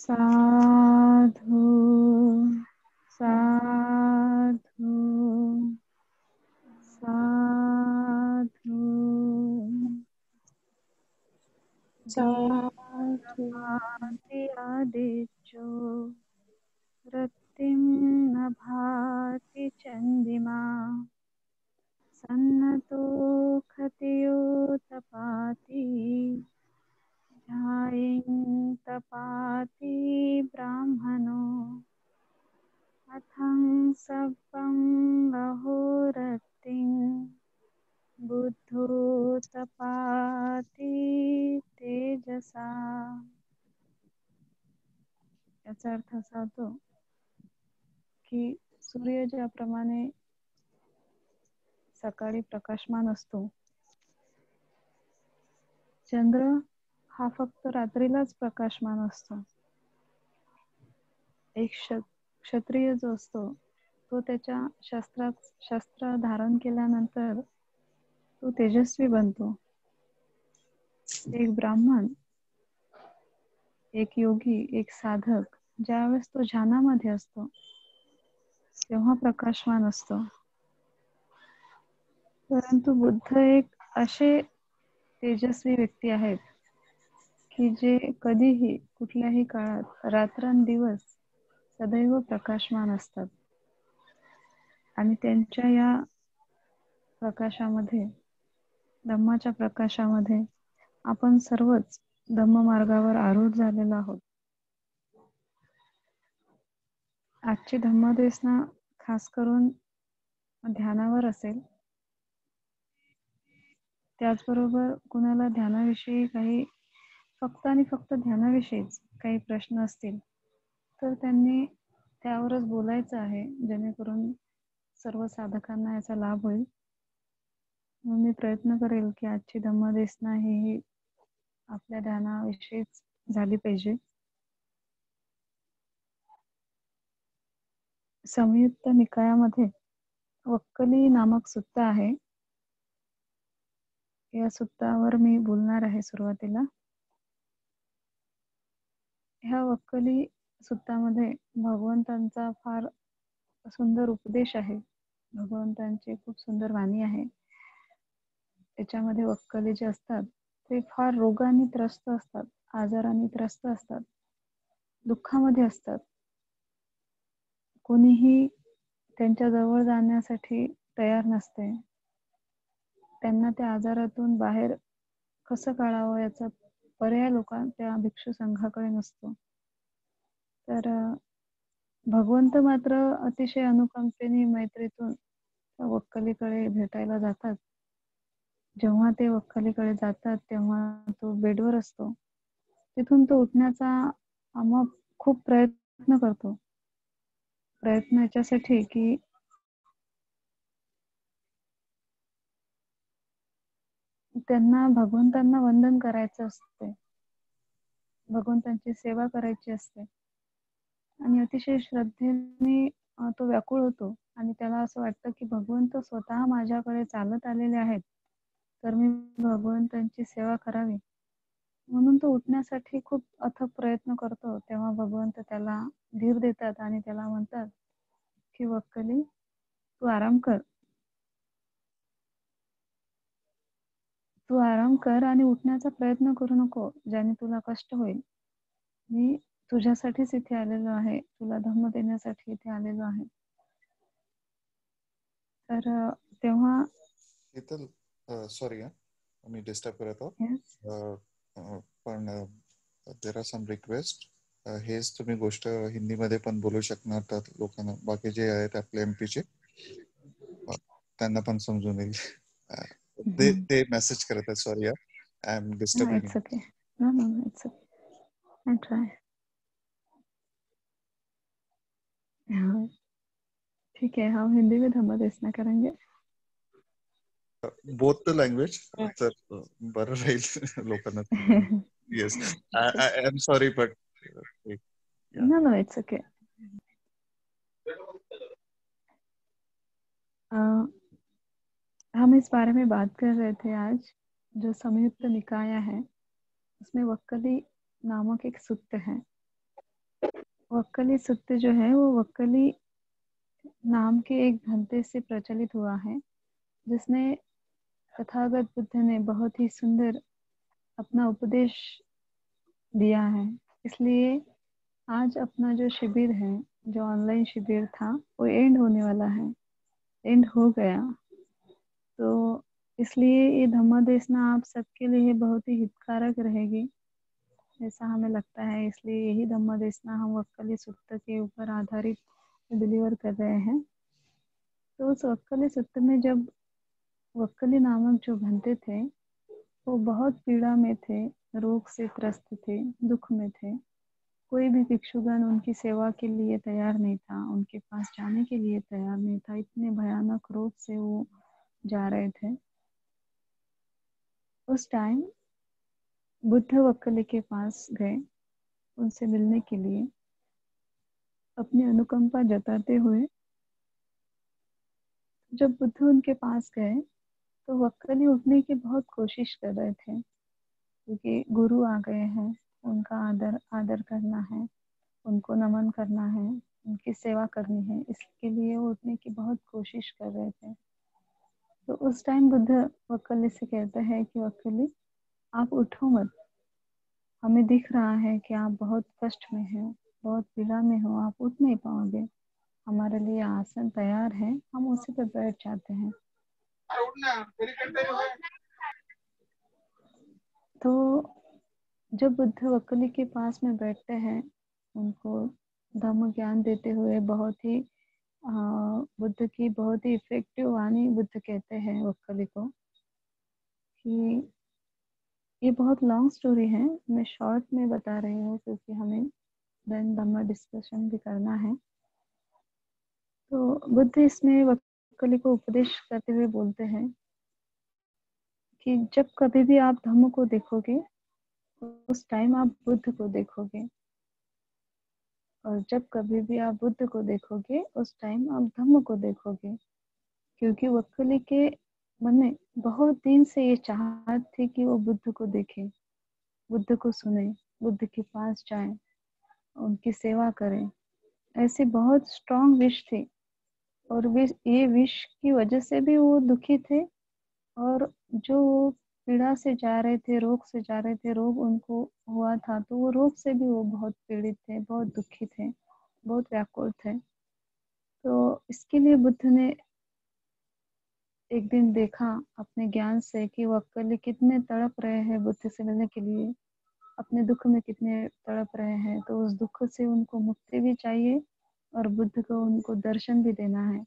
साधु साधु साधु साधु भाति आदित्यो रक्तिं न भाति चंदिमा सन्नतो खतियोतपाति ध्यायेन् तपाति ब्राह्मणो अथं सप्पं अहोरक्तिं बुद्धोतपाति तेजसा. याचा अर्थ असा होतो की सूर्य ज्याप्रमाणे सकाळी प्रकाशमान असतो, चंद्र हा फक्त रात्रीलाच प्रकाशमान असतो. एक क्षत्रिय जो असतो तो त्याच्या शस्त्र धारण केल्यानंतर तो तेजस्वी बनतो. एक ब्राह्मण, एक योगी, एक साधक ज्यावेळेस तो ध्यानामध्ये असतो तेव्हा प्रकाशमान असतो. परंतु बुद्ध एक असे तेजस्वी व्यक्ती आहेत की जे कधीही कुठल्याही काळात रात्रंदिवस सदैव प्रकाशमान असतात. आणि त्यांच्या या प्रकाशामध्ये, धम्माच्या प्रकाशामध्ये आपण सर्वच धम्ममार्गावर आरूढ झालेलो आहोत. आजची धम्मदेशना खास करून ध्यानावर असेल. त्याचबरोबर कुणाला ध्यानाविषयी काही फक्त आणि फक्त ध्यानाविषयीच काही प्रश्न असतील तर त्यांनी त्यावरच बोलायचं आहे, जेणेकरून सर्व साधकांना याचा लाभ होईल. मग मी प्रयत्न करेल की आजची धम्मदेशना ही आपल्या ध्यानाविषयीच झाली पाहिजे. संयुक्त निकायामध्ये वक्कली नामक सुत्त आहे. या सुत्तावर मी बोलणार आहे सुरुवातीला. ह्या वक्कली सुत्तामध्ये भगवंतांचा फार सुंदर उपदेश आहे. भगवंतांची खूप सुंदर वाणी आहे. त्याच्यामध्ये वक्कली जे असतात ते फार रोगाने त्रस्त असतात, आजाराने त्रस्त असतात, दुःखामध्ये असतात. कोणीही त्यांच्या जवळ जाण्यासाठी तयार नसते. त्यांना त्या आजारातून बाहेर कसं काढावं याचा पर्याय त्या भिक्षू संघाकडे नसतो. तर भगवंत मात्र अतिशय अनुकंपेने मैत्रीतून वक्कलीकडे भेटायला जातात. जेव्हा ते वक्कलीकडे जातात तेव्हा तो बेडवर असतो. तिथून तो उठण्याचा खूप प्रयत्न करतो. प्रयत्न याच्यासाठी की त्यांना भगवंतांना वंदन करायचं असते, भगवंतांची सेवा करायची असते. आणि अतिशय श्रद्धेने तो व्याकुळ होतो आणि त्याला असं वाटतं की भगवंत स्वतः माझ्याकडे चालत आलेले आहेत, तर मी भगवंतांची सेवा करावी. म्हणून तो उठण्यासाठी खूप अथक प्रयत्न करतो. तेव्हा भगवंत त्याला धीर देतात आणि त्याला म्हणतात की वक्कली, तू आराम कर, तू आराम कर आणि उठण्याचा प्रयत्न करू नको, ज्याने तुला कष्ट होईल. मी तुझ्यासाठीच इथे आलेलो आहे, तुला धम्म देण्यासाठी इथे आलेलो आहे. तर तेव्हा सॉरी मी डिस्टर्ब करत आहोत, पण देर आर सम रिक्वेस्ट. हेच तुम्ही गोष्ट हिंदीमध्ये पण बोलू शकणार, तर लोकांना बाकी जे आहेत आपले एमपीचे त्यांना पण समजून येईल. ते मेसेज करत आहेत. Sorry, I am disturbing. It's okay. No it's okay. I try. ठीक है, हम हिंदी में धम्म देशना करेंगे. बोथ द लँग्वेज, तर बरं राहील लोकांना. Yes, I am sorry but no it's okay. हम इस बारे में बात कर रहे थे आज. जो संयुक्त निकाय है उसमें वक्कली नामक एक सूत्र है. वक्कली सूत्र जो है वो वक्कली नाम के एक ग्रंथ से प्रचलित हुआ है, जिसमें तथागत बुद्ध ने बहुत ही सुंदर अपना उपदेश दिया है। इसलिए आज अपना जो शिविर है, जो ऑनलाइन शिविर था, वो एंड होने वाला है, एंड हो गया। तो इसलिए ये धम्मदेशना आप सबके लिए बहुत ही हितकारक रहेगी, ऐसा हमें लगता है। इसलिए यही धम्मदेशना हम वक्कली सूत्र के ऊपर आधारित डिलीवर कर रहे हैं। तो उस वक्कली सूत्र में जब वक्कली नामक जो घंटे थे वो बहुत पीड़ा में थे, रोग से त्रस्त थे, दुख में थे। कोई भी भिक्षुगण उनकी सेवा के लिए तैयार नहीं था, उनके पास जाने के लिए तैयार नहीं था। इतने भयानक रोग से वो जा रहे थे। उस टाइम बुद्ध वक्कली के पास गए उनसे मिलने के लिए, अपनी अनुकंपा जताते हुए। जब बुद्ध उनके पास गए तो वक्कली उठने की बहुत कोशिश कर रहे थे, क्योंकि गुरु आ गए हैं, उनका आदर आदर करना है, उनको नमन करना है, उनकी सेवा करनी है। इसके लिए वो उठने की बहुत कोशिश कर रहे थे। तो उस टाइम बुद्ध वक्कली से कहते हैं कि वक्कली, आप उठो मत, हमें दिख रहा है कि आप बहुत कष्ट में हैं, बहुत पीड़ा में हो, आप उठ नहीं पाओगे। हमारे लिए आसन तैयार है, हम उसी पर बैठ जाते हैं। तो जब बुद्ध वक्कली के पास में बैठते हैं, उनको धम्म ज्ञान देते हुए, बहुत ही बुद्ध की बहुत ही इफेक्टिव वाणी बुद्ध कहते हैं वक्कली को कि ये बहुत लॉन्ग स्टोरी है, मैं शॉर्ट में बता रही हूँ क्योंकि हमें देन धम्म डिस्कशन भी करना है। तो बुद्ध इसमें वक्कली को उपदेश करते हुए बोलते हैं कि जब कभी भी आप धम्म को देखोगे उस टाइम आप बुद्ध को देखोगे, और जब कभी भी आप बुद्ध को देखोगे उस टाइम आप धम्म को देखोगे। क्योंकि वक्कली के मन में बहुत दिन से ये चाहत थी कि वो बुद्ध को देखे, बुद्ध को सुने, बुद्ध के पास जाए, उनकी सेवा करें। ऐसी बहुत स्ट्रॉन्ग विश थी, और ये विश की वजह से भी वो दुखी थे। और जो वो पीड़ा से जा रहे थे, रोग से जा रहे थे, रोग उनको हुआ था, तो वो रोग से भी वो बहुत पीड़ित थे, बहुत दुखी थे, बहुत व्याकुल थे। तो इसके लिए बुद्ध ने एक दिन देखा अपने ज्ञान से कि वक्कली कितने तड़प रहे हैं बुद्ध से मिलने के लिए, अपने दुख में कितने तड़प रहे हैं। तो उस दुख से उनको मुक्ति भी चाहिए और बुद्ध को उनको दर्शन भी देना है।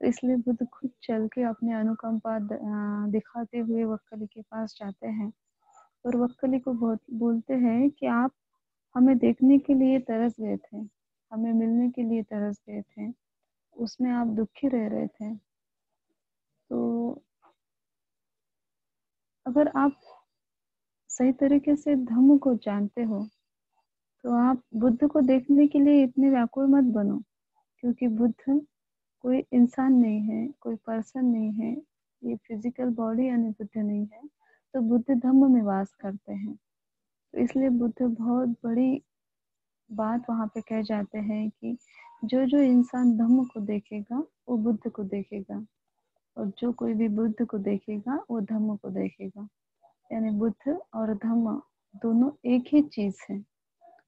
तो इसलिए बुद्ध खुद चल के अपने अनुकंपा दिखाते हुए वक्कली के पास जाते हैं, और वक्कली को बहुत बोलते हैं कि आप हमें देखने के लिए तरस गए थे, हमें मिलने के लिए तरस गए थे, उसमें आप दुखी रह रहे थे। तो अगर आप सही तरीके से धम्म को जानते हो तो आप बुद्ध को देखने के लिए इतने व्याकुल मत बनो, क्योंकि बुद्ध कोई इंसान नहीं है, कोई पर्सन नहीं है, ये फिजिकल बॉडी यानी बुद्ध नहीं है। तो बुद्ध धम्म में वास करते हैं। तो इसलिए बुद्ध बहुत बड़ी बात वहां पे कह जाते हैं कि जो जो इंसान धम्म को देखेगा वो बुद्ध को देखेगा, और जो कोई भी बुद्ध को देखेगा वो धम्म को देखेगा। यानी बुद्ध और धम्म दोनों एक ही चीज है।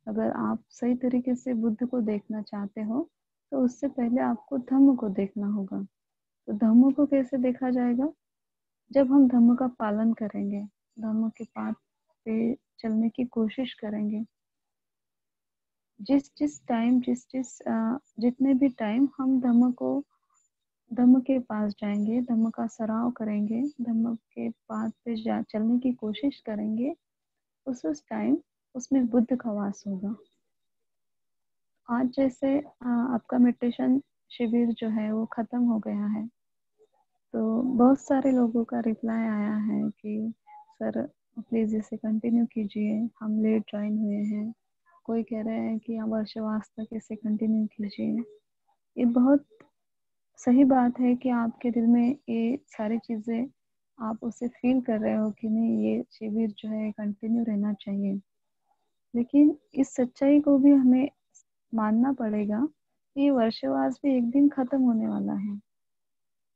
अगर आप सही तरीके से बुद्ध को देखना चाहते हो तो उससे पहले आपको धम्म को देखना होगा। तो धम्म को कैसे देखा जाएगा? जब हम धम्म का पालन करेंगे, धम्म के पाथ पे चलने की कोशिश करेंगे। जिस जिस टाइम जितने भी टाइम हम धम्म के पास जाएंगे, धम्म का सराव करेंगे, धम्म के पाथ पे चलने की कोशिश करेंगे, उस टाइम उसमें बुद्ध का वास होगा। आज जैसे आपका मेडिटेशन शिविर जो है वो खत्म हो गया है, तो बहुत सारे लोगों का रिप्लाई आया है कि सर प्लीज इसे कंटिन्यू कीजिए, हम लेट ज्वाइन हुए हैं। कोई कह रहे हैं कि वर्षवास तक इसे कंटिन्यू कीजिए। ये बहुत सही बात है कि आपके दिल में ये सारी चीजें आप उसे फील कर रहे हो कि नहीं, ये शिविर जो है कंटिन्यू रहना चाहिए। लेकिन इस सच्चाई को भी हमें मानना पड़ेगा कि ये वर्षवास भी एक दिन खत्म होने वाला है।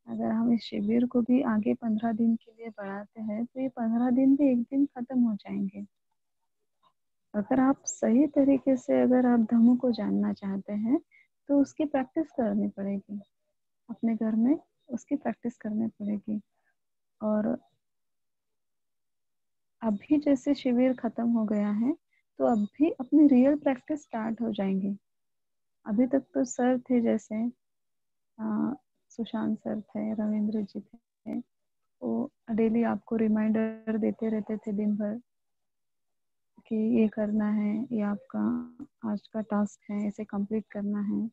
अगर हम इस शिविर को भी आगे 15 दिन के लिए बढ़ाते हैं तो ये 15 दिन भी एक दिन खत्म हो जाएंगे। अगर आप सही तरीके से अगर आप धम्म को जानना चाहते हैं तो उसकी प्रैक्टिस करनी पड़ेगी, अपने घर में उसकी प्रैक्टिस करनी पड़ेगी। और अभी जैसे शिविर खत्म हो गया है तो अभी अपनी रियल प्रैक्टिस स्टार्ट हो जाएंगी। अभी तक तो सर थे, जैसे सुशांत सर थे, रविंद्र जी थे, वो डेली आपको रिमाइंडर देते रहते थे दिन भर कि ये करना है, ये आपका आज का टास्क है, इसे कंप्लीट करना है,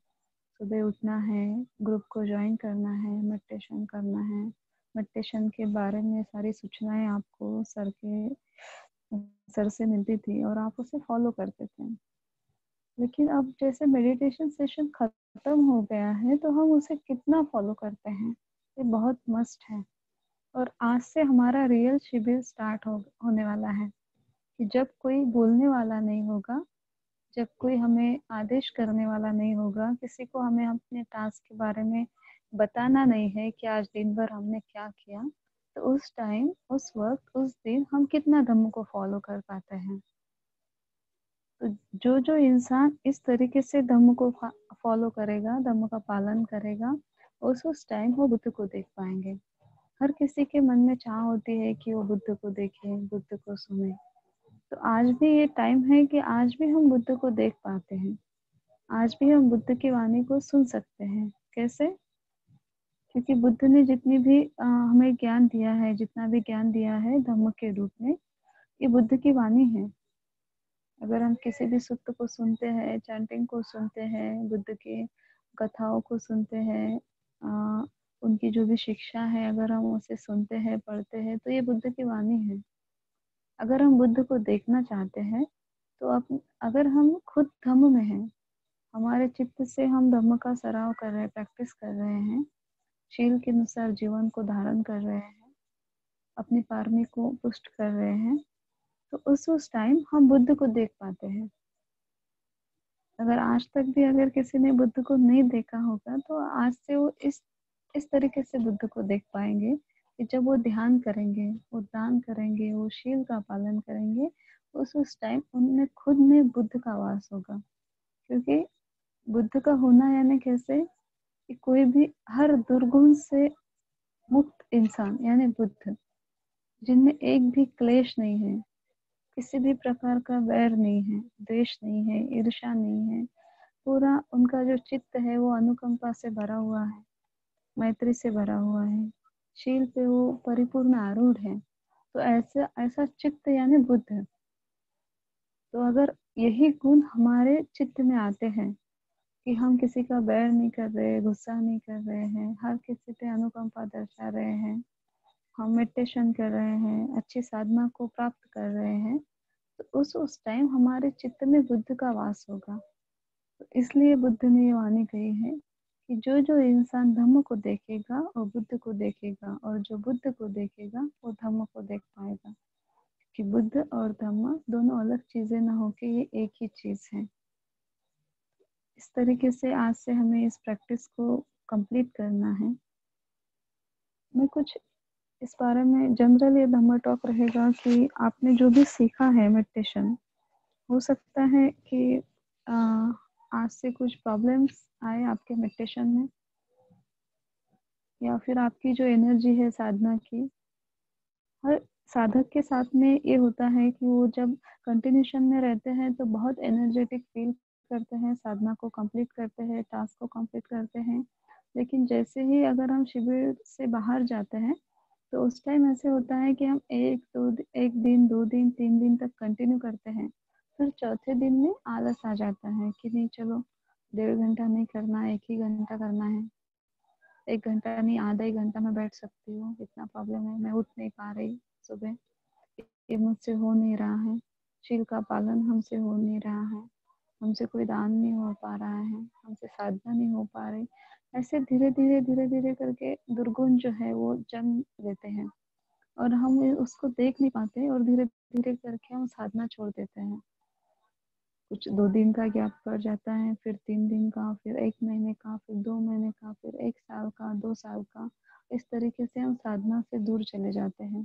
सुबह उठना है, ग्रुप को ज्वाइन करना है, मेडिटेशन करना है। मेडिटेशन के बारे में सारी सूचनाएं आपको सर से मिलती थी और आप उसे फॉलो करते थे। लेकिन अब जैसे मेडिटेशन सेशन खत्म हो गया है तो हम उसे कितना फॉलो करते हैं, ये बहुत मस्ट है। और आज से हमारा रियल शिविर स्टार्ट होने वाला है कि जब कोई बोलने वाला नहीं होगा, जब कोई हमें आदेश करने वाला नहीं होगा, किसी को हमें अपने टास्क के बारे में बताना नहीं है कि आज दिन भर हमने क्या किया, तो उस टाइम, उस वक्त, उस दिन हम कितना धम्म को फॉलो कर पाते हैं। तो जो इंसान इस तरीके से धम्म को फॉलो करेगा, धम्म का पालन करेगा, उस टाइम वो बुद्ध को देख पाएंगे। हर किसी के मन में चाह होती है कि वो बुद्ध को देखे, बुद्ध को सुने। तो आज भी ये टाइम है कि आज भी हम बुद्ध को देख पाते हैं, आज भी हम बुद्ध की वाणी को सुन सकते हैं। कैसे? क्योंकि बुद्ध ने जितनी भी हमें ज्ञान दिया है, जितना भी ज्ञान दिया है धम्म के रूप में, ये बुद्ध की वाणी है। अगर हम किसी भी सुत्त को सुनते हैं, चैंटिंग को सुनते हैं, बुद्ध की कथाओं को सुनते हैं, उनकी जो भी शिक्षा है अगर हम उसे सुनते हैं, पढ़ते हैं, तो ये बुद्ध की वाणी है। अगर हम बुद्ध को देखना चाहते हैं तो अगर हम खुद धम्म में हैं, हमारे चित्त से हम धम्म का सराव कर रहे हैं, प्रैक्टिस कर रहे हैं, शील के अनुसार जीवन को धारण कर रहे हैं, अपनी पारमी को पुष्ट कर रहे हैं, तो उस टाइम हम बुद्ध को देख पाते हैं। अगर आज तक भी अगर किसी ने बुद्ध को नहीं देखा होगा तो आज से वो इस तरीके से बुद्ध को देख पाएंगे कि जब वो ध्यान करेंगे, वो दान करेंगे, वो शील का पालन करेंगे, उस टाइम उनमें खुद में बुद्ध का वास होगा। क्योंकि बुद्ध का होना यानी कैसे कि कोई भी हर दुर्गुण से मुक्त इंसान यानी बुद्ध, जिनमें एक भी क्लेश नहीं है, किसी भी प्रकार का वैर नहीं है, द्वेष नहीं है, ईर्ष्या नहीं है, पूरा उनका जो चित्त है वो अनुकंपा से भरा हुआ है, मैत्री से भरा हुआ है, शील पे वो परिपूर्ण आरूढ़ है। तो ऐसा ऐसा चित्त यानी बुद्ध है। तो अगर यही गुण हमारे चित्त में आते हैं कि हम किसी का बैर नहीं कर रहे, गुस्सा नहीं कर रहे हैं, हर किसी पे अनुकंपा दर्शा रहे हैं, हम मेडिटेशन कर रहे हैं, अच्छी साधना को प्राप्त कर रहे हैं, तो उस टाइम हमारे चित्त में बुद्ध का वास होगा। तो इसलिए बुद्ध ने ये वाणी कही है कि जो इंसान धम्म को देखेगा और बुद्ध को देखेगा, और जो बुद्ध को देखेगा वो धम्म को देख पाएगा। कि बुद्ध और धम्म दोनों अलग चीजें ना होके ये एक ही चीज है। इस तरीके से आज से हमें इस प्रैक्टिस को कंप्लीट करना है। मैं कुछ इस बारे में जनरल ये धम्म टॉक रहेगा कि आपने जो भी सीखा है मेडिटेशन, हो सकता है कि आज से कुछ प्रॉब्लम्स आए आपके मेडिटेशन में, या फिर आपकी जो एनर्जी है साधना की, हर साधक के साथ में ये होता है कि वो जब कंटिन्यूशन में रहते हैं तो बहुत एनर्जेटिक फील करते हैं, साधना को कंप्लीट करते हैं, टास्क को कंप्लीट करते हैं। लेकिन जैसे ही अगर हम शिविर से बाहर जाते हैं तो उस टाइम ऐसे होता है कि हम एक दिन, 2 दिन, 3 दिन तक कंटिन्यू करते हैं, फिर चौथे दिन में आलस आ जाता है कि नहीं चलो 1.5 घंटा नहीं करना, 1 ही घंटा करना है, 1 घंटा नहीं, आधा ही घंटा में बैठ सकती हूँ, इतना प्रॉब्लम है, मैं उठ नहीं पा रही सुबह, ये मुझसे हो नहीं रहा है, शील का पालन हमसे हो नहीं रहा है, हमसे कोई दान नहीं हो पा रहा है, हमसे साधना नहीं हो पा रही। ऐसे धीरे धीरे करके दुर्गुण जो है वो जन्म लेते हैं और हम उसको देख नहीं पाते और धीरे धीरे करके हम साधना छोड़ देते हैं। कुछ 2 दिन का गैप पड़ जाता है, फिर 3 दिन का, फिर 1 महीने का, फिर 2 महीने का, फिर 1 साल का, 2 साल का। इस तरीके से हम साधना से दूर चले जाते हैं।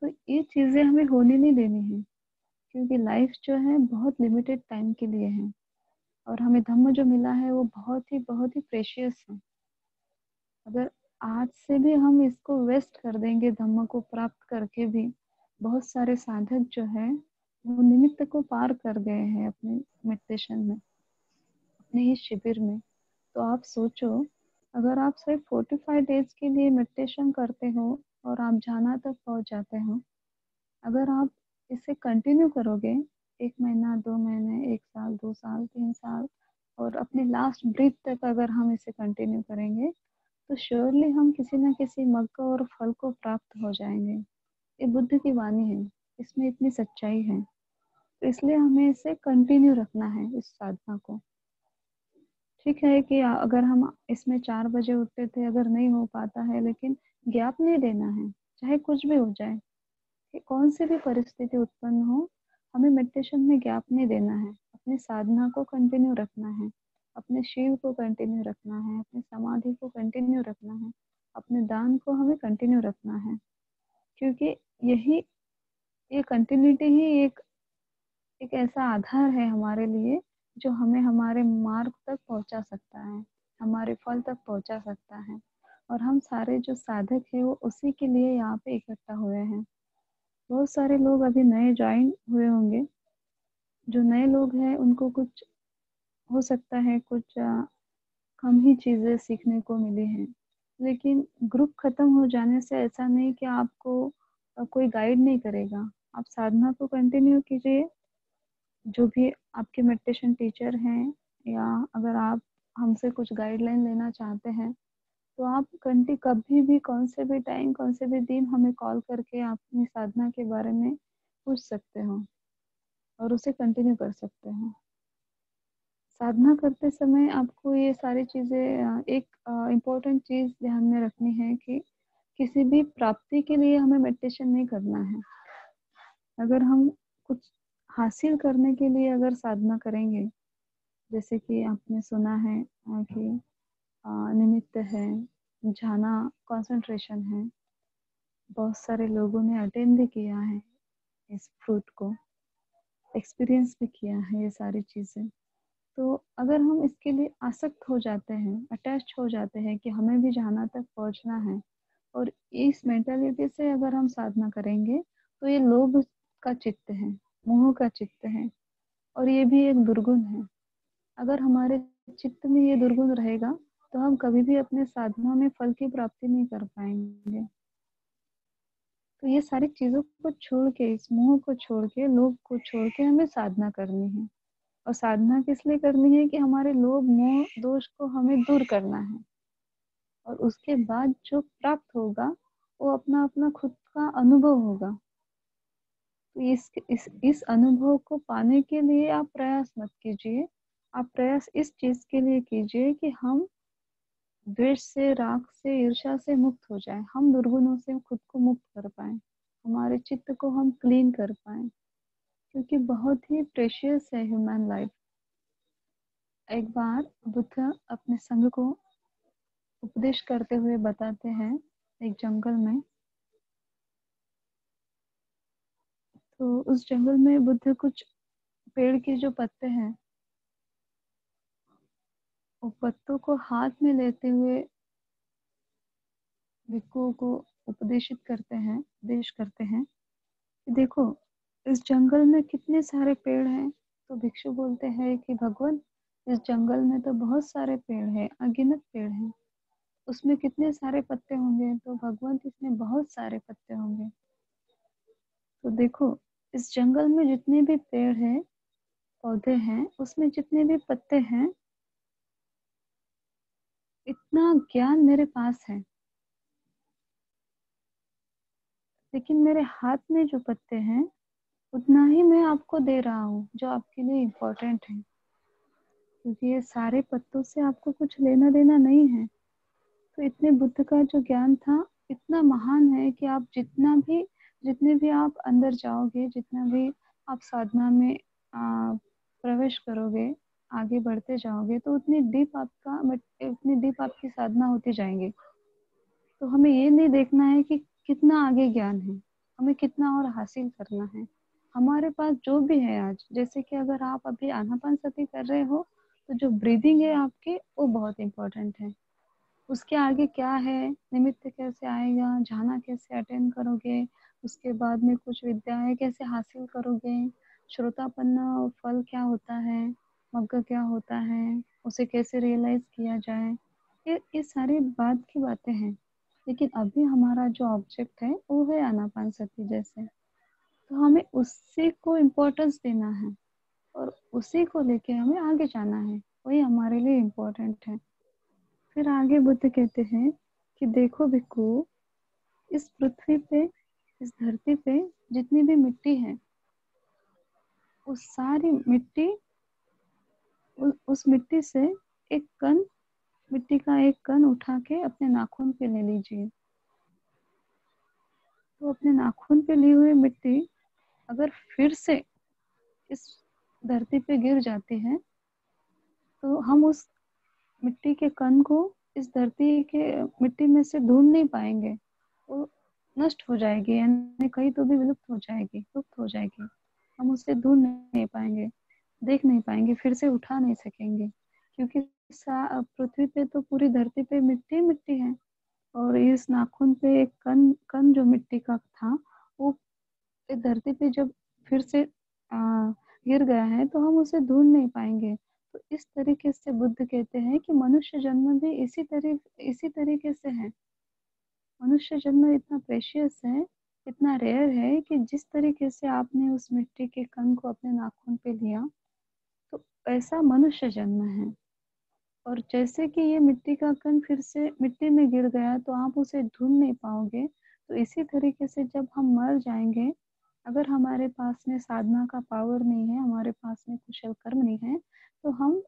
तो ये चीजें हमें होने नहीं देनी है, क्योंकि लाइफ जो है बहुत लिमिटेड टाइम के लिए है और हमें धम्म जो मिला है वो बहुत ही प्रेशियस है। अगर आज से भी हम इसको वेस्ट कर देंगे धम्म को प्राप्त करके भी, बहुत सारे साधक जो है वो निमित्त को पार कर गए हैं अपने मेडिटेशन में, अपने ही शिविर में। तो आप सोचो, अगर आप सिर्फ 45 डेज के लिए मेडिटेशन करते हो और आप जाना तक पहुंच जाते हो, अगर आप इसे कंटिन्यू करोगे 1 महीना, 2 महीने, 1 साल, 2 साल, 3 साल और अपने लास्ट ब्रीथ तक अगर हम इसे कंटिन्यू करेंगे, तो श्योरली हम किसी न किसी मग और फल को प्राप्त हो जाएंगे। ये बुद्ध की वाणी है, इसमें इतनी सच्चाई है। तो इसलिए हमें इसे कंटिन्यू रखना है, इस साधना को। ठीक है कि अगर हम इसमें 4 बजे उठते थे, अगर नहीं हो पाता है, लेकिन गैप नहीं देना है, चाहे कुछ भी हो जाए, कि कौन सी भी परिस्थिति उत्पन्न हो, हमें मेडिटेशन में गैप नहीं देना है। अपनी साधना को कंटिन्यू रखना है, अपने शिव को कंटिन्यू रखना है, अपनी समाधि को कंटिन्यू रखना है, अपने दान को हमें कंटिन्यू रखना है। क्योंकि यही, ये कंटिन्यूटी ही एक ऐसा आधार है हमारे लिए जो हमें हमारे मार्ग तक पहुंचा सकता है, हमारे फल तक पहुंचा सकता है। और हम सारे जो साधक हैं वो उसी के लिए यहाँ पे इकट्ठा हुए हैं। बहुत सारे लोग अभी नए ज्वाइन हुए होंगे। जो नए लोग हैं उनको कुछ हो सकता है, कुछ कम ही चीजें सीखने को मिली हैं, लेकिन ग्रुप खत्म हो जाने से ऐसा नहीं कि आपको कोई गाइड नहीं करेगा। आप साधना को कंटिन्यू कीजिए। जो भी आपके मेडिटेशन टीचर हैं, या अगर आप हमसे कुछ गाइडलाइन लेना चाहते हैं, तो आप कभी भी, कौन से भी टाइम, कौन से भी दिन हमें कॉल करके आप अपनी साधना के बारे में पूछ सकते हो और उसे कंटिन्यू कर सकते हो। साधना करते समय आपको ये सारी चीजें, एक इम्पोर्टेंट चीज ध्यान में रखनी है कि किसी भी प्राप्ति के लिए हमें मेडिटेशन नहीं करना है। अगर हम कुछ हासिल करने के लिए अगर साधना करेंगे, जैसे कि आपने सुना है कि निमित्त है, ध्याना, कंसंट्रेशन है, बहुत सारे लोगों ने अटेंड भी किया है, इस फ्रूट को एक्सपीरियंस भी किया है, ये सारी चीजें। तो अगर हम इसके लिए आसक्त हो जाते हैं, अटैच हो जाते हैं कि हमें भी जहाना तक पहुंचना है, और इस मेंटालिटी से अगर हम साधना करेंगे, तो ये लोभ का चित्त है, मोह का चित्त है, और ये भी एक दुर्गुण है। अगर हमारे चित्त में ये दुर्गुण रहेगा, तो हम कभी भी अपने साधना में फल की प्राप्ति नहीं कर पाएंगे। तो ये सारी चीजों को छोड़ के, इस मोह को छोड़ के, लोभ को छोड़ के हमें साधना करनी है। और साधना किस लिए करनी है? कि हमारे लोभ, मोह, दोष को हमें दूर करना है, और उसके बाद जो प्राप्त होगा वो अपना अपना खुद का अनुभव होगा। तो इस अनुभव को पाने के लिए आप प्रयास मत कीजिए। आप प्रयास इस चीज के लिए कीजिए कि हम द्वेष से, राग से, ईर्ष्या से मुक्त हो जाए, हम दुर्गुणों से खुद को मुक्त कर पाए, हमारे चित्त को हम क्लीन कर पाए, क्योंकि बहुत ही प्रेशियस है ह्यूमन लाइफ। एक बार बुद्ध अपने संघ को उपदेश करते हुए बताते हैं, एक जंगल में। तो उस जंगल में बुद्ध कुछ पेड़ के जो पत्ते हैं, वो पत्तों को हाथ में लेते हुए भिक्षुओं को उपदेशित करते हैं, उपदेश करते हैं कि देखो, इस जंगल में कितने सारे पेड़ हैं। तो भिक्षु बोलते हैं कि भगवान, इस जंगल में तो बहुत सारे पेड़ हैं, अगिनत पेड़ हैं, उसमें कितने सारे पत्ते होंगे? तो भगवान, इसमें बहुत सारे पत्ते होंगे। तो देखो, इस जंगल में जितने भी पेड़ हैं, पौधे हैं, उसमें जितने भी पत्ते हैं, इतना ज्ञान मेरे पास है, लेकिन मेरे हाथ में जो पत्ते हैं उतना ही मैं आपको दे रहा हूँ जो आपके लिए इम्पोर्टेंट है, क्योंकि ये सारे पत्तों से आपको कुछ लेना देना नहीं है। तो इतने बुद्ध का जो ज्ञान था इतना महान है कि आप जितने भी आप अंदर जाओगे, जितना भी आप साधना में प्रवेश करोगे, आगे बढ़ते जाओगे, तो उतनी डीप आपकी साधना होती जाएंगी। तो हमें ये नहीं देखना है कि कितना आगे ज्ञान है, हमें कितना और हासिल करना है। हमारे पास जो भी है आज, जैसे कि अगर आप अभी आनापानसति कर रहे हो, तो जो ब्रीदिंग है आपकी वो बहुत इंपॉर्टेंट है। उसके आगे क्या है, निमित्त कैसे आएगा, झाना कैसे अटेंड करोगे, उसके बाद में कुछ विद्याएं कैसे हासिल करोगे, श्रोतापन्न फल क्या होता है, मग्ग क्या होता है, उसे कैसे रियलाइज किया जाए, ये सारी बात की बातें हैं। लेकिन अभी हमारा जो ऑब्जेक्ट है वो है आनापानसति जैसे, तो हमें उसी को इम्पोर्टेंस देना है और उसी को लेके हमें आगे जाना है, वही हमारे लिए इम्पोर्टेंट है। फिर आगे बुद्ध कहते हैं कि देखो भिक्खु, इस पृथ्वी पे, इस धरती पे जितनी भी मिट्टी है, उस सारी मिट्टी, उस मिट्टी से एक कण, मिट्टी का एक कण उठा के अपने नाखून पे ले लीजिए। तो अपने नाखून पे ली हुई मिट्टी अगर फिर से इस धरती पे गिर जाती है, तो हम उस मिट्टी के कण को इस धरती के मिट्टी में से ढूंढ नहीं पाएंगे, वो नष्ट हो जाएगी, यानी कहीं तो भी विलुप्त हो जाएगी, लुप्त हो जाएगी। हम उसे ढूंढ नहीं पाएंगे, देख नहीं पाएंगे, फिर से उठा नहीं सकेंगे, क्योंकि पृथ्वी पे तो पूरी धरती पे मिट्टी मिट्टी है, और इस नाखून पे एक कण कण जो मिट्टी का था, वो इस धरती पे जब फिर से गिर गया है तो हम उसे ढूंढ नहीं पाएंगे। तो इस तरीके से बुद्ध कहते हैं कि मनुष्य जन्म भी इसी तरीके से है। मनुष्य जन्म इतना प्रेशियस है, इतना रेयर है कि जिस तरीके से आपने उस मिट्टी के कण को अपने नाखून पे लिया, तो ऐसा मनुष्य जन्म है। और जैसे कि ये मिट्टी का कण फिर से मिट्टी में गिर गया तो आप उसे ढूंढ नहीं पाओगे, तो इसी तरीके से जब हम मर जाएंगे, अगर हमारे पास में साधना का पावर नहीं है, हमारे पास में कुशल कर्म नहीं है, तो हम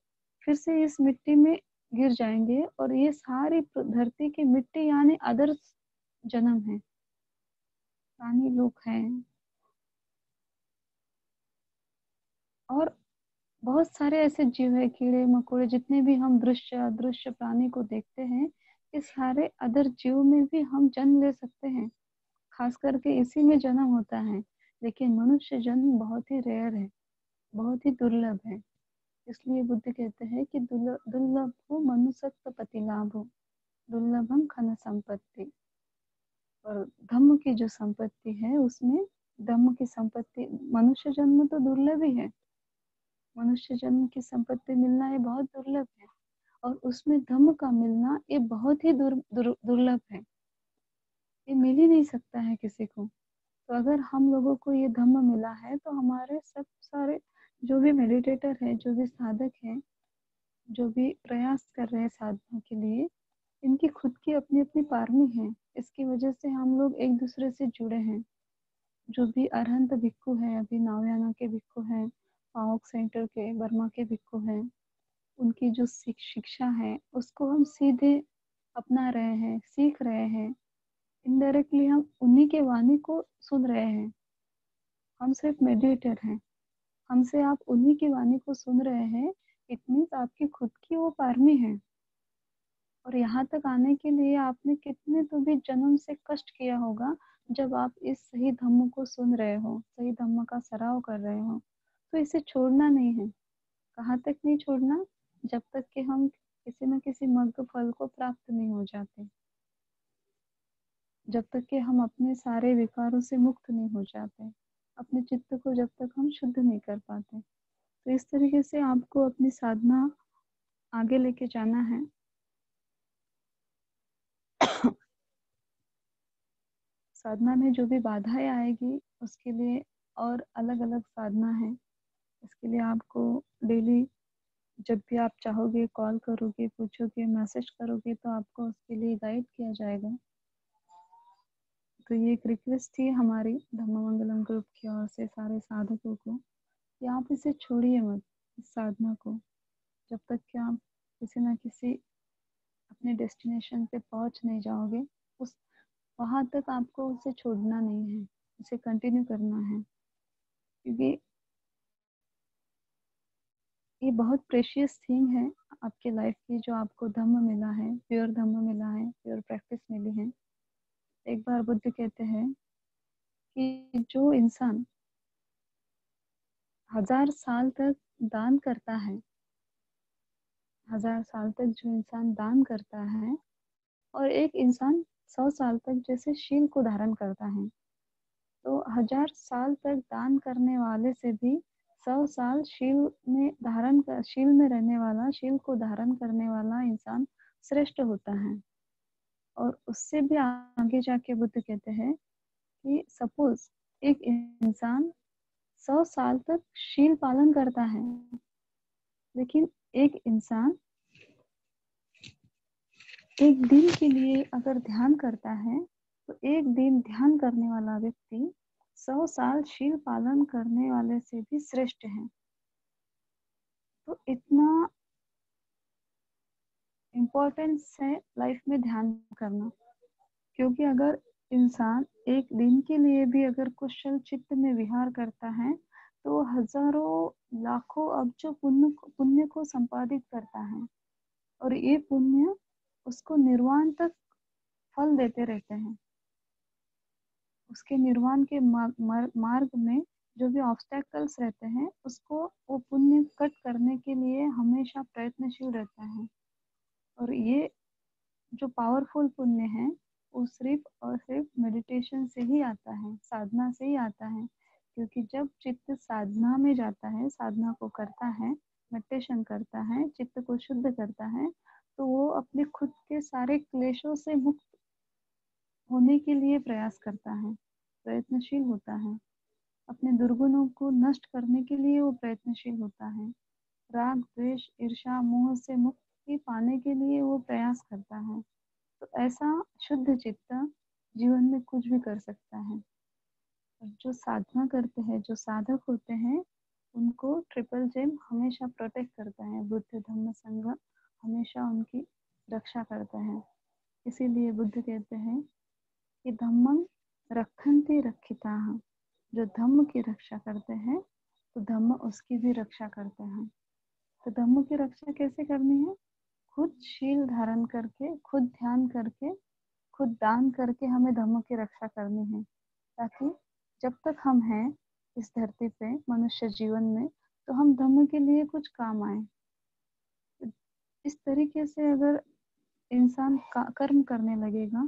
फिर से इस मिट्टी में गिर जाएंगे, और ये सारी धरती की मिट्टी यानी अदर जन्म है, प्राणी लोग हैं, और बहुत सारे ऐसे जीव है, कीड़े मकोड़े, जितने भी हम दृश्य अदृश्य प्राणी को देखते हैं, इस सारे अदर जीव में भी हम जन्म ले सकते हैं, खास करके इसी में जन्म होता है। लेकिन मनुष्य जन्म बहुत ही रेयर है, बहुत ही दुर्लभ है। इसलिए बुद्ध कहते हैं कि दुर्लभ हो मनुष्यत्व पति लाभ हो, दुर्लभम खन संपत्ति। और धम्म की जो संपत्ति है उसमें, धम्म की संपत्ति, मनुष्य जन्म तो दुर्लभ ही है, मनुष्य जन्म की संपत्ति मिलना ये बहुत दुर्लभ है, और उसमें धम्म का मिलना ये बहुत ही दुर्लभ है, ये मिल ही नहीं सकता है किसी को। तो अगर हम लोगों को ये धम्म मिला है, तो हमारे सब सारे जो भी मेडिटेटर है, जो भी साधक है, जो भी प्रयास कर रहे हैं साधना के लिए, इनकी खुद की अपनी अपनी पारमी है। इसकी वजह से हम लोग एक दूसरे से जुड़े हैं। जो भी अरहंत भिक्खु है, अभी नावयाना के भिक्खु हैं, पाओक सेंटर के बर्मा के भिक्खु हैं, उनकी जो शिक्षा है उसको हम सीधे अपना रहे हैं, सीख रहे हैं। इनडायरेक्टली हम उन्हीं के वाणी को सुन रहे हैं। हम सिर्फ मेडिटेटर हैं, हमसे आप उन्हीं की वाणी को सुन रहे हैं। इट मीन्स आपकी खुद की वो पारमी है। और यहाँ तक आने के लिए आपने कितने तो भी जन्म से कष्ट किया होगा, जब आप इस सही धम्म को सुन रहे हो, सही धम्म का सराव कर रहे हो। तो इसे छोड़ना नहीं है। कहाँ तक नहीं छोड़ना? जब तक कि हम किसी न किसी मग्न फल को प्राप्त नहीं हो जाते, जब तक कि हम अपने सारे विकारों से मुक्त नहीं हो जाते, अपने चित्त को जब तक हम शुद्ध नहीं कर पाते। तो इस तरीके से आपको अपनी साधना आगे लेके जाना है। साधना में जो भी बाधाएं आएगी उसके लिए और अलग अलग साधना है। इसके लिए आपको डेली जब भी आप चाहोगे कॉल करोगे, पूछोगे, मैसेज करोगे, तो आपको उसके लिए गाइड किया जाएगा। तो ये एक रिक्वेस्ट थी हमारी धम्ममंगलम ग्रुप की ओर से सारे साधकों को कि आप इसे छोड़िए मत, इस साधना को, जब तक कि आप किसी न किसी अपने डेस्टिनेशन पे पहुंच नहीं जाओगे, उस वहां तक आपको उसे छोड़ना नहीं है, उसे कंटिन्यू करना है। क्योंकि ये बहुत प्रेशियस थिंग है आपके लाइफ की, जो आपको धम्म मिला है, प्योर धम्म मिला है, प्योर प्रैक्टिस मिली है। एक बार बुद्ध कहते हैं कि जो इंसान 1000 साल तक दान करता है, 1000 साल तक जो इंसान दान करता है, और एक इंसान 100 साल तक जैसे शील को धारण करता है, तो 1000 साल तक दान करने वाले से भी 100 साल शील में रहने वाला, शील को धारण करने वाला इंसान श्रेष्ठ होता है। और उससे भी आगे जाके बुद्ध कहते हैं कि सपोज एक इंसान 100 साल तक शील पालन करता है, लेकिन एक इंसान एक दिन के लिए अगर ध्यान करता है, तो एक दिन ध्यान करने वाला व्यक्ति 100 साल शील पालन करने वाले से भी श्रेष्ठ है। तो इतना इम्पोर्टेंस है लाइफ में ध्यान करना, क्योंकि अगर इंसान एक दिन के लिए भी अगर कुशल चित्त में विहार करता है, तो हजारों लाखों अब्जों पुण्य को संपादित करता है, और ये पुण्य उसको निर्वाण तक फल देते रहते हैं। उसके निर्वाण के मार्ग में जो भी ऑब्स्टेकल्स रहते हैं, उसको वो पुण्य कट करने के लिए हमेशा प्रयत्नशील रहता है। और ये जो पावरफुल पुण्य है, वो सिर्फ और सिर्फ मेडिटेशन से ही आता है, साधना से ही आता है। क्योंकि जब चित्त साधना में जाता है, साधना को करता है, मेडिटेशन करता है, चित्त को शुद्ध करता है, तो वो अपने खुद के सारे क्लेशों से मुक्त होने के लिए प्रयास करता है, प्रयत्नशील होता है। अपने दुर्गुणों को नष्ट करने के लिए वो प्रयत्नशील होता है। राग, द्वेष, ईर्ष्या, मोह से मुक्ति पाने के लिए वो प्रयास करता है। तो ऐसा शुद्ध चित्त जीवन में कुछ भी कर सकता है। और जो साधना करते हैं, जो साधक होते हैं, उनको ट्रिपल जेम हमेशा प्रोटेक्ट करता है। बुद्ध, धम्म, संघ हमेशा उनकी रक्षा करता है। इसीलिए बुद्ध कहते हैं कि धम्मं रक्षन्ति रक्षिताः। जो धम्म की रक्षा करते हैं, तो धम्म उसकी भी रक्षा करते हैं। तो धम्म की रक्षा कैसे करनी है? खुद शील धारण करके, खुद ध्यान करके, खुद दान करके हमें धम्म की रक्षा करनी है, ताकि जब तक हम हैं इस धरती पे मनुष्य जीवन में, तो हम धम्म के लिए कुछ काम आए। इस तरीके से अगर इंसान कर्म करने लगेगा,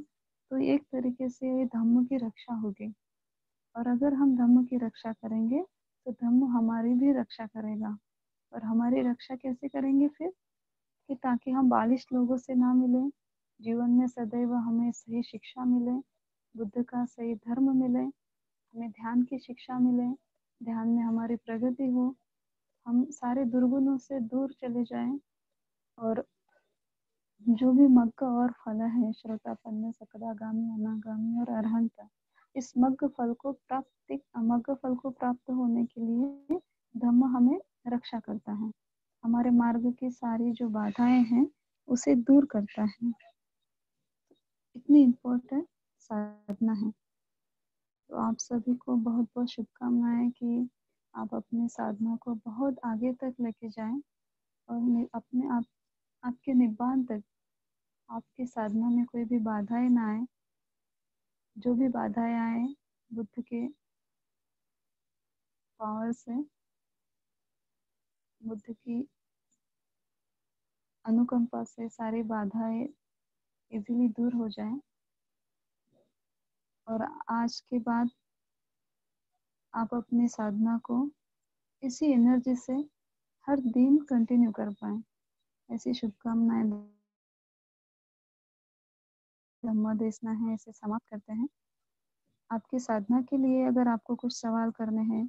तो एक तरीके से धम्म की रक्षा होगी। और अगर हम धम्म की रक्षा करेंगे, तो धम्म हमारी भी रक्षा करेगा। और हमारी रक्षा कैसे करेंगे फिर? कि ताकि हम बालिश लोगों से ना मिले, जीवन में सदैव हमें सही शिक्षा मिले, बुद्ध का सही धर्म मिले, हमें ध्यान की शिक्षा मिले, ध्यान में हमारी प्रगति हो, हम सारे दुर्गुणों से दूर चले जाएं, और जो भी मग्ग और फल है, श्रोतापन्न, सकदागामी, अनागामी और अरहंत, इस मग्ग फल को प्राप्त होने के लिए धम्म हमें रक्षा करता है। हमारे मार्ग की सारी जो बाधाएं हैं, उसे दूर करता है। इतनी इम्पोर्टेंट साधना है। तो आप सभी को बहुत बहुत शुभकामनाएं कि आप अपनी साधना को बहुत आगे तक लेके जाएं, और अपने आप आपके निब्बान तक आपकी साधना में कोई भी बाधाएं ना आए। जो भी बाधाएं आए, बुद्ध के पावर से, बुद्ध की अनुकंपा से सारी बाधाएं इजीली दूर हो जाएं, और आज के बाद आप अपनी साधना को इसी एनर्जी से हर दिन कंटिन्यू कर पाए। ऐसी शुभकामनाएं धम्मदेशना है, इसे समाप्त करते हैं। आपकी साधना के लिए अगर आपको कुछ सवाल करने हैं,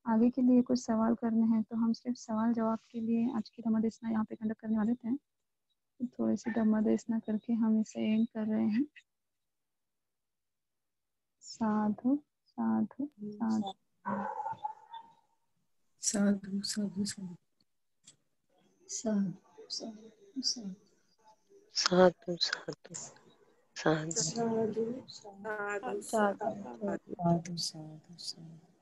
आगे के लिए कुछ सवाल करने हैं, तो हम सिर्फ सवाल जवाब के लिए आज की धम्मदेशना यहाँ पे कंडक्ट करने वाले थे। तो थोड़ी सी धम्मदेशना करके हम इसे एंड कर रहे हैं। साधु साधु साधु साधु साधु साधु साधु साधु साधु साधु साधु साधु साधु साधु साधु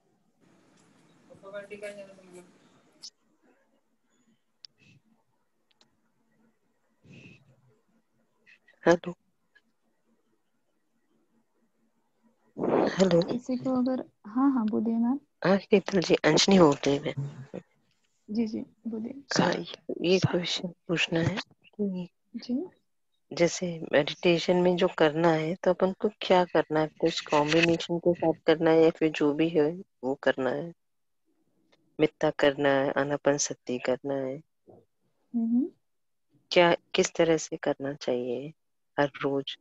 हेलो हेलो। किसी को अगर, हाँ हाँ बोलिए मैम। हाँ शीतल जी, अंजनी बोल रही मैं। जी जी बोलिए। हाँ, ये क्वेश्चन पूछना है कि जी जैसे मेडिटेशन में जो करना है तो अपन को क्या करना है, कुछ कॉम्बिनेशन के साथ करना है या फिर जो भी है वो करना है? मित्ता करना है, आनापानसति करना है, हम्म। क्या किस तरह से करना चाहिए हर रोज?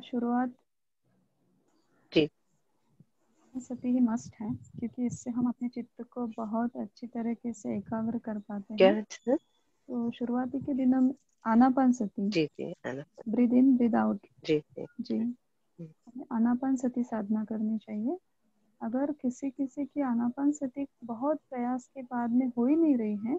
शुरुआत जी। सती ही मस्ट है, क्योंकि इससे हम अपने चित्त को बहुत अच्छी तरीके से एकाग्र कर पाते क्या हैं। है सर? तो शुरुआती के दिन हम आनापानसति, जी जी आना। ब्रीद इन ब्रीद आउट, जी जी। जी हमें आनापानसति साधना करनी चाहिए। अगर किसी किसी की आनापानसति बहुत प्रयास के बाद में हो ही नहीं रही है,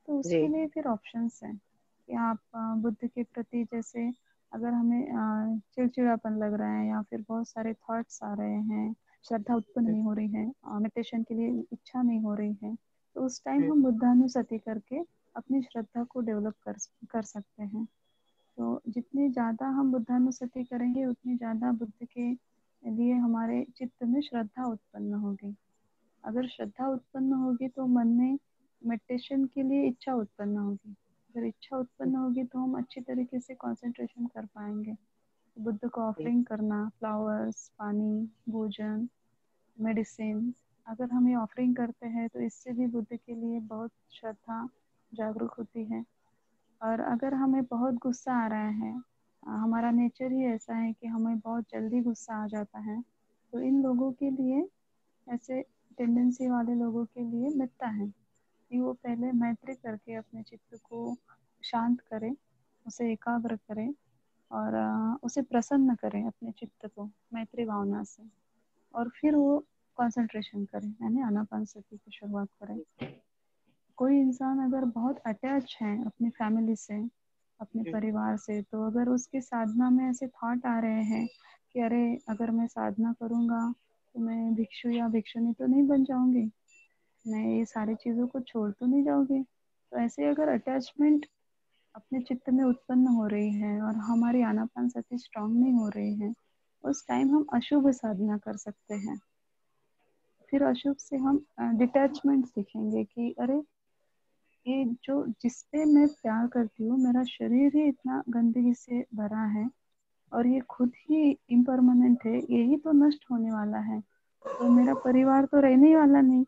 तो उसके जी लिए फिर ऑप्शंस हैं कि आप बुद्ध के प्रति, जैसे अगर हमें चिड़चिड़ापन लग रहा है या फिर बहुत सारे थॉट्स आ रहे हैं, श्रद्धा उत्पन्न नहीं हो रही है, मेडिटेशन के लिए इच्छा नहीं हो रही है, तो उस टाइम हम बुद्धानुसति करके अपनी श्रद्धा को डेवलप कर सकते हैं। तो जितनी ज़्यादा हम बुद्धानुसति करेंगे, उतनी ज़्यादा बुद्ध के लिए हमारे चित्त में श्रद्धा उत्पन्न होगी। अगर श्रद्धा उत्पन्न होगी तो मन में मेडिटेशन के लिए इच्छा उत्पन्न होगी। अगर इच्छा उत्पन्न होगी तो हम अच्छी तरीके से कंसंट्रेशन कर पाएंगे। बुद्ध को जी ऑफरिंग करना, फ्लावर्स, पानी, भोजन, मेडिसिन, अगर हम ये ऑफरिंग करते हैं तो इससे भी बुद्ध के लिए बहुत श्रद्धा जागरूक होती है। और अगर हमें बहुत गुस्सा आ रहा है, हमारा नेचर ही ऐसा है कि हमें बहुत जल्दी गुस्सा आ जाता है, तो इन लोगों के लिए, ऐसे टेंडेंसी वाले लोगों के लिए मिथ्या है कि वो पहले मैत्री करके अपने चित्त को शांत करें, उसे एकाग्र करें और उसे प्रसन्न करें अपने चित्त को मैत्री भावना से, और फिर वो कंसंट्रेशन करें, यानी आनापानसति की शुरुआत करें। कोई इंसान अगर बहुत अटैच है अपनी फैमिली से, अपने परिवार से, तो अगर उसकी साधना में ऐसे थॉट आ रहे हैं कि अरे अगर मैं साधना करूँगा तो मैं भिक्षु या भिक्षुनी तो नहीं बन जाऊंगी, मैं ये सारी चीज़ों को छोड़ तो नहीं जाऊंगी, तो ऐसे अगर अटैचमेंट अपने चित्त में उत्पन्न हो रही है और हमारी आनापानसति स्ट्रांग नहीं हो रही है, उस टाइम हम अशुभ साधना कर सकते हैं। फिर अशुभ से हम डिटैचमेंट सीखेंगे कि अरे ये जो जिसपे मैं प्यार करती हूँ, मेरा शरीर ही इतना गंदगी से भरा है और ये खुद ही इम्परमानेंट है, यही तो नष्ट होने वाला है, तो मेरा परिवार तो रहने ही वाला नहीं,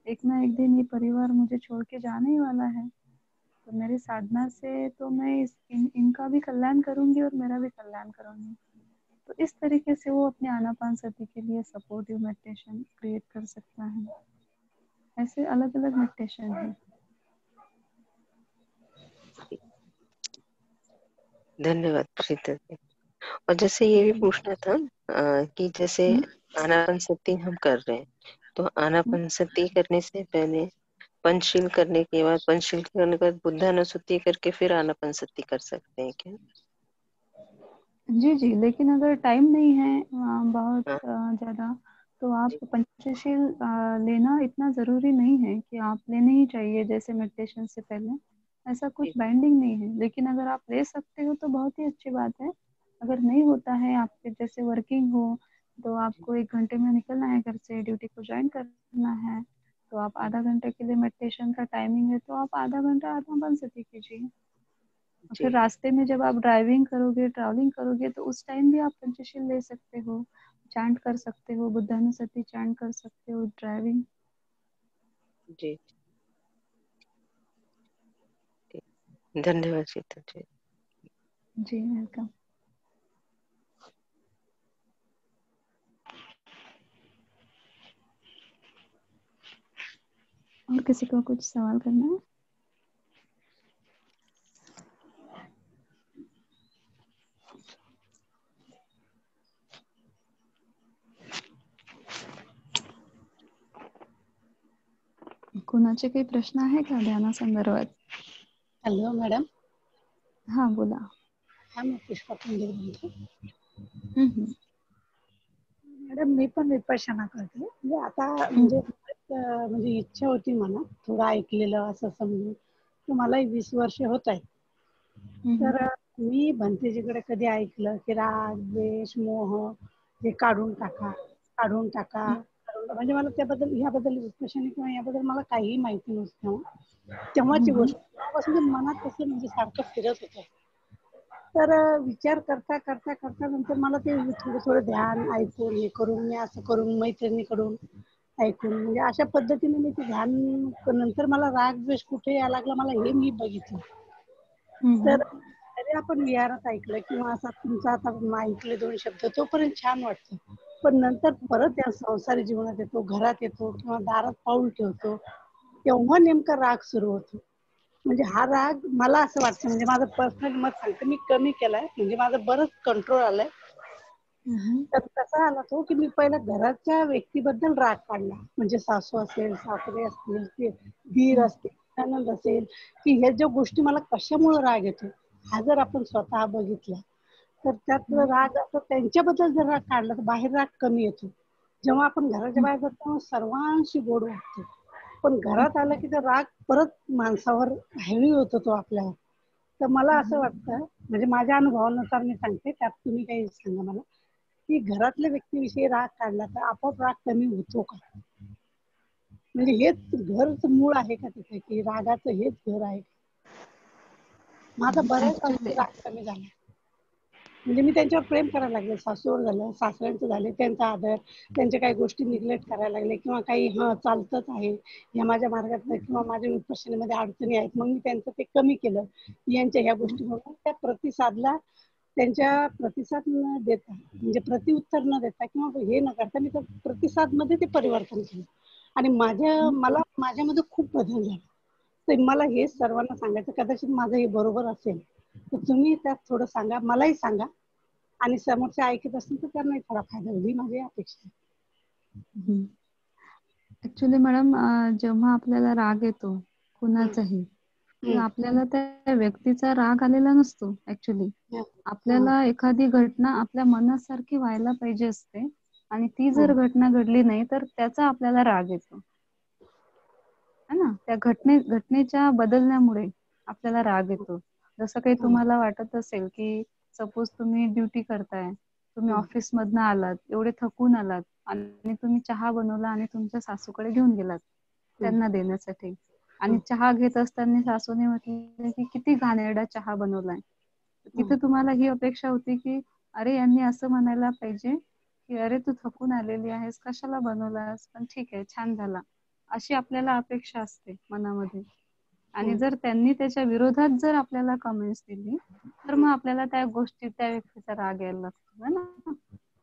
एक ना एक दिन ये परिवार मुझे छोड़ के जाने ही वाला है। तो मेरी साधना से तो मैं इनका भी कल्याण करूंगी और मेरा भी कल्याण करूंगी। तो इस तरीके से वो अपने आनापानसति के लिए सपोर्टिव मेडिटेशन क्रिएट कर सकता है। ऐसे अलग अलग मेडिटेशन है। धन्यवाद शीतल जी। और जैसे ये भी पूछना था कि जैसे आनापानसति हम कर रहे हैं तो आनापानसति करने से पहले पंचशील करने के बाद, पंचशील करने के बाद बुद्धानुसति करके फिर आनापानसति कर सकते हैं क्या? जी जी, लेकिन अगर टाइम नहीं है बहुत हाँ ज़्यादा, तो आप जी पंचशील लेना इतना ज़रूरी नहीं है कि आप लेने ही चाहिए जैसे मेडिटेशन से पहले, ऐसा कुछ जी बाइंडिंग नहीं है। लेकिन अगर आप ले सकते हो तो बहुत ही अच्छी बात है। अगर नहीं होता है, आपके जैसे वर्किंग हो, तो जी आपको 1 घंटे में निकलना है घर से, ड्यूटी को ज्वाइन करना है, तो आप आधा घंटे के लिए मेडिटेशन का टाइमिंग है, तो आप आधा घंटा आनापानसति कीजिए। फिर जी रास्ते में जब आप ड्राइविंग करोगे, ट्रैवलिंग करोगे, तो उस टाइम भी आप पंचशील ले सकते हो, चैंट कर सकते हो, बुद्धानुसति चैंट कर सकते हो ड्राइविंग। जी। धन्यवाद शीतल जी। जी वेलकम। और किसी को कुछ सवाल करना है? कोणाचे काही प्रश्न आहे का ध्यानासंदर्भात? Hello madam. हा बोला. हा मी पुष्पा कुंडे बोलते. मॅडम मी पण विपश्यना करते, म्हणजे आता म्हणजे इच्छा होती मला थोडं ऐकलेलं असं समजून की मला 20 वर्ष होत आहे, तर मी भंतेजीकडे कधी ऐकलं की राग द्वेष मोह हे काढून टाका काढून टाका म्हणजे मला त्याबद्दल ह्याबद्दल विश्लेषण किंवा याबद्दल मला काहीही माहिती नसतं. तेव्हाची गोष्ट तेव्हापासून मनात तसं म्हणजे सारखं फिरत होतं. तर विचार करता करता करता नंतर मला ते थोडं थोडं ध्यान ऐकून हे करून मी असं करून मैत्रिणीकडून ऐकून म्हणजे अशा पद्धतीने मी ते ध्यान नंतर मला राग द्वेष कुठे यायला लागला मला हे मी बघितलं. तर जरी आपण विहारात ऐकलं किंवा असा तुमचा आता ऐकले 2 शब्द तोपर्यंत छान वाटतं. पण नंतर परत या संसारी जीवनात येतो, घरात येतो किंवा दारात पाऊल ठेवतो तेव्हा नेमका राग सुरू होतो. म्हणजे हा राग मला असं वाटतं म्हणजे माझं पर्सनल मत सांगते मी कमी केलाय म्हणजे माझं बरंच कंट्रोल आलंय. तर कसा आला तो की मी पहिला घराच्या व्यक्तीबद्दल राग काढला म्हणजे सासू असेल सासरे असतील दीर असतील नणंद असेल की ह्या ज्या गोष्टी मला कशामुळे राग येतो हा जर आपण स्वतः बघितला तर त्यातलं राग असं त्यांच्याबद्दल जर राग काढला तर बाहेर राग कमी येतो. जेव्हा आपण घराच्या बाहेर जातो तेव्हा सर्वांशी गोड वाटतो पण घरात आलं की तर राग परत माणसावर हेवी होतो तो आपल्यावर. तर मला असं वाटतं म्हणजे माझ्या अनुभवानुसार मी सांगते त्यात तुम्ही काही सांगा मला की घरातल्या व्यक्तीविषयी राग काढला तर आपोआप राग कमी होतो का म्हणजे हेच घरच मूळ आहे का तिथे की रागाचं हेच घर आहे. माझा बऱ्याच अंशी राग कमी झाला म्हणजे मी त्यांच्यावर प्रेम करायला लागले सासूवर झालं सासऱ्यांचं झाले त्यांचा आदर त्यांच्या काही गोष्टी निग्लेक्ट करायला लागले किंवा काही चालतच आहे या माझ्या मार्गात किंवा माझ्या विपश्यनेमध्ये अडचणी आहेत मग मी त्यांचं ते कमी केलं यांच्या ह्या गोष्टी बघून त्या प्रतिसादला त्यांच्या प्रतिसाद न देता म्हणजे प्रतिउत्तर न देता किंवा हे न करता मी प्रतिसाद मध्ये ते परिवर्तन केलं आणि मला माझ्यामध्ये खूप बदल झाला. तर मला हे सर्वांना सांगायचं कदाचित माझं हे बरोबर असेल तर तुम्ही त्यात थोडं सांगा मलाही सांगा आणि समोरचे ऐकत असतील तर त्यांनाही थोडा फायदा होईल ही माझी अपेक्षा आहे. ऍक्च्युली मॅडम जेव्हा आपल्याला राग येतो कुणाचाही आपल्याला त्या व्यक्तीचा राग आलेला नसतो. ऍक्च्युली आपल्याला एखादी घटना आपल्या मनासारखी व्हायला पाहिजे असते आणि ती जर घटना घडली नाही तर त्याचा आपल्याला राग येतो है ना. त्या घटनेच्या बदलण्यामुळे आपल्याला राग येतो. जसं काही तुम्हाला वाटत असेल की सपोज तुम्ही ड्युटी करताय तुम्ही ऑफिस मधनं आलात एवढे थकून आलात आणि तुम्ही चहा बनवला आणि तुमच्या सासूकडे घेऊन गेलात त्यांना देण्यासाठी आणि चहा घेत असताना सासूने म्हटलं की किती घाणेरडा चहा बनवलाय. तिथे तुम्हाला ही अपेक्षा होती की अरे यांनी असं म्हणायला पाहिजे की अरे तू थकून आलेली आहेस कशाला बनवलास पण ठीक आहे छान झाला अशी आपल्याला अपेक्षा असते मनामध्ये. आणि जर त्यांनी त्याच्या विरोधात जर आपल्याला कमेंट्स दिली तर मग आपल्याला त्या व्यक्तीचा राग यायला लागतो है ना.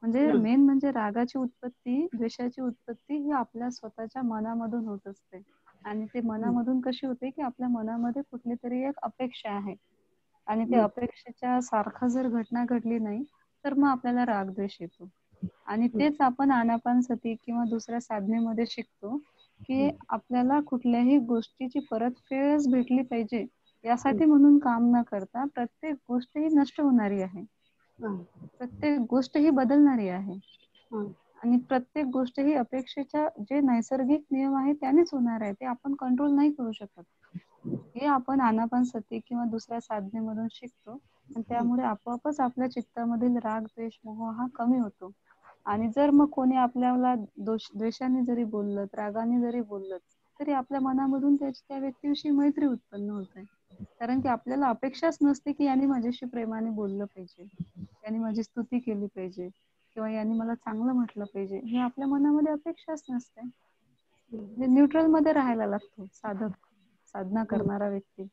म्हणजे मेन म्हणजे रागाची उत्पत्ती द्वेषाची उत्पत्ती ही आपल्या स्वतःच्या मनामधून होत असते आणि ते मनामधून कशी होते की आपल्या मनामध्ये कुठली तरी एक अपेक्षा आहे आणि त्या अपेक्षेच्या सारखा जर घटना घडली नाही तर मग आपल्याला राग द्वेष येतो. आणि तेच आपण आनापानसती किंवा दुसऱ्या साधनेमध्ये शिकतो की आपल्याला कुठल्याही गोष्टीची परतफेड भेटली पाहिजे यासाठी म्हणून काम न करता प्रत्येक गोष्ट ही नष्ट होणारी आहे. प्रत्येक गोष्ट ही बदलणारी आहे आणि प्रत्येक गोष्ट ही अपेक्षेच्या जे नैसर्गिक नियम आहे त्यानेच होणार आहे. ते आपण कंट्रोल नाही करू शकत. हे आपण आनापानसती किंवा दुसऱ्या साधनेमधून शिकतो आणि त्यामुळे आपोआपच आपल्या चित्तामधील राग द्वेष मोह हा कमी होतो. आणि जर मग कोणी आपल्याला द्वेषाने जरी बोललं रागाने जरी बोललं तरी आपल्या मनामधून त्या व्यक्तीविषयी मैत्री उत्पन्न होते. कारण की आपल्याला अपेक्षाच नसते की यांनी माझ्याशी प्रेमाने बोललं पाहिजे यांनी माझी स्तुती केली पाहिजे किंवा यांनी मला चांगलं म्हटलं पाहिजे हे आपल्या मनामध्ये अपेक्षाच नसते. म्हणजे न्यूट्रल मध्ये राहायला लागतो साधना करणारा व्यक्ती.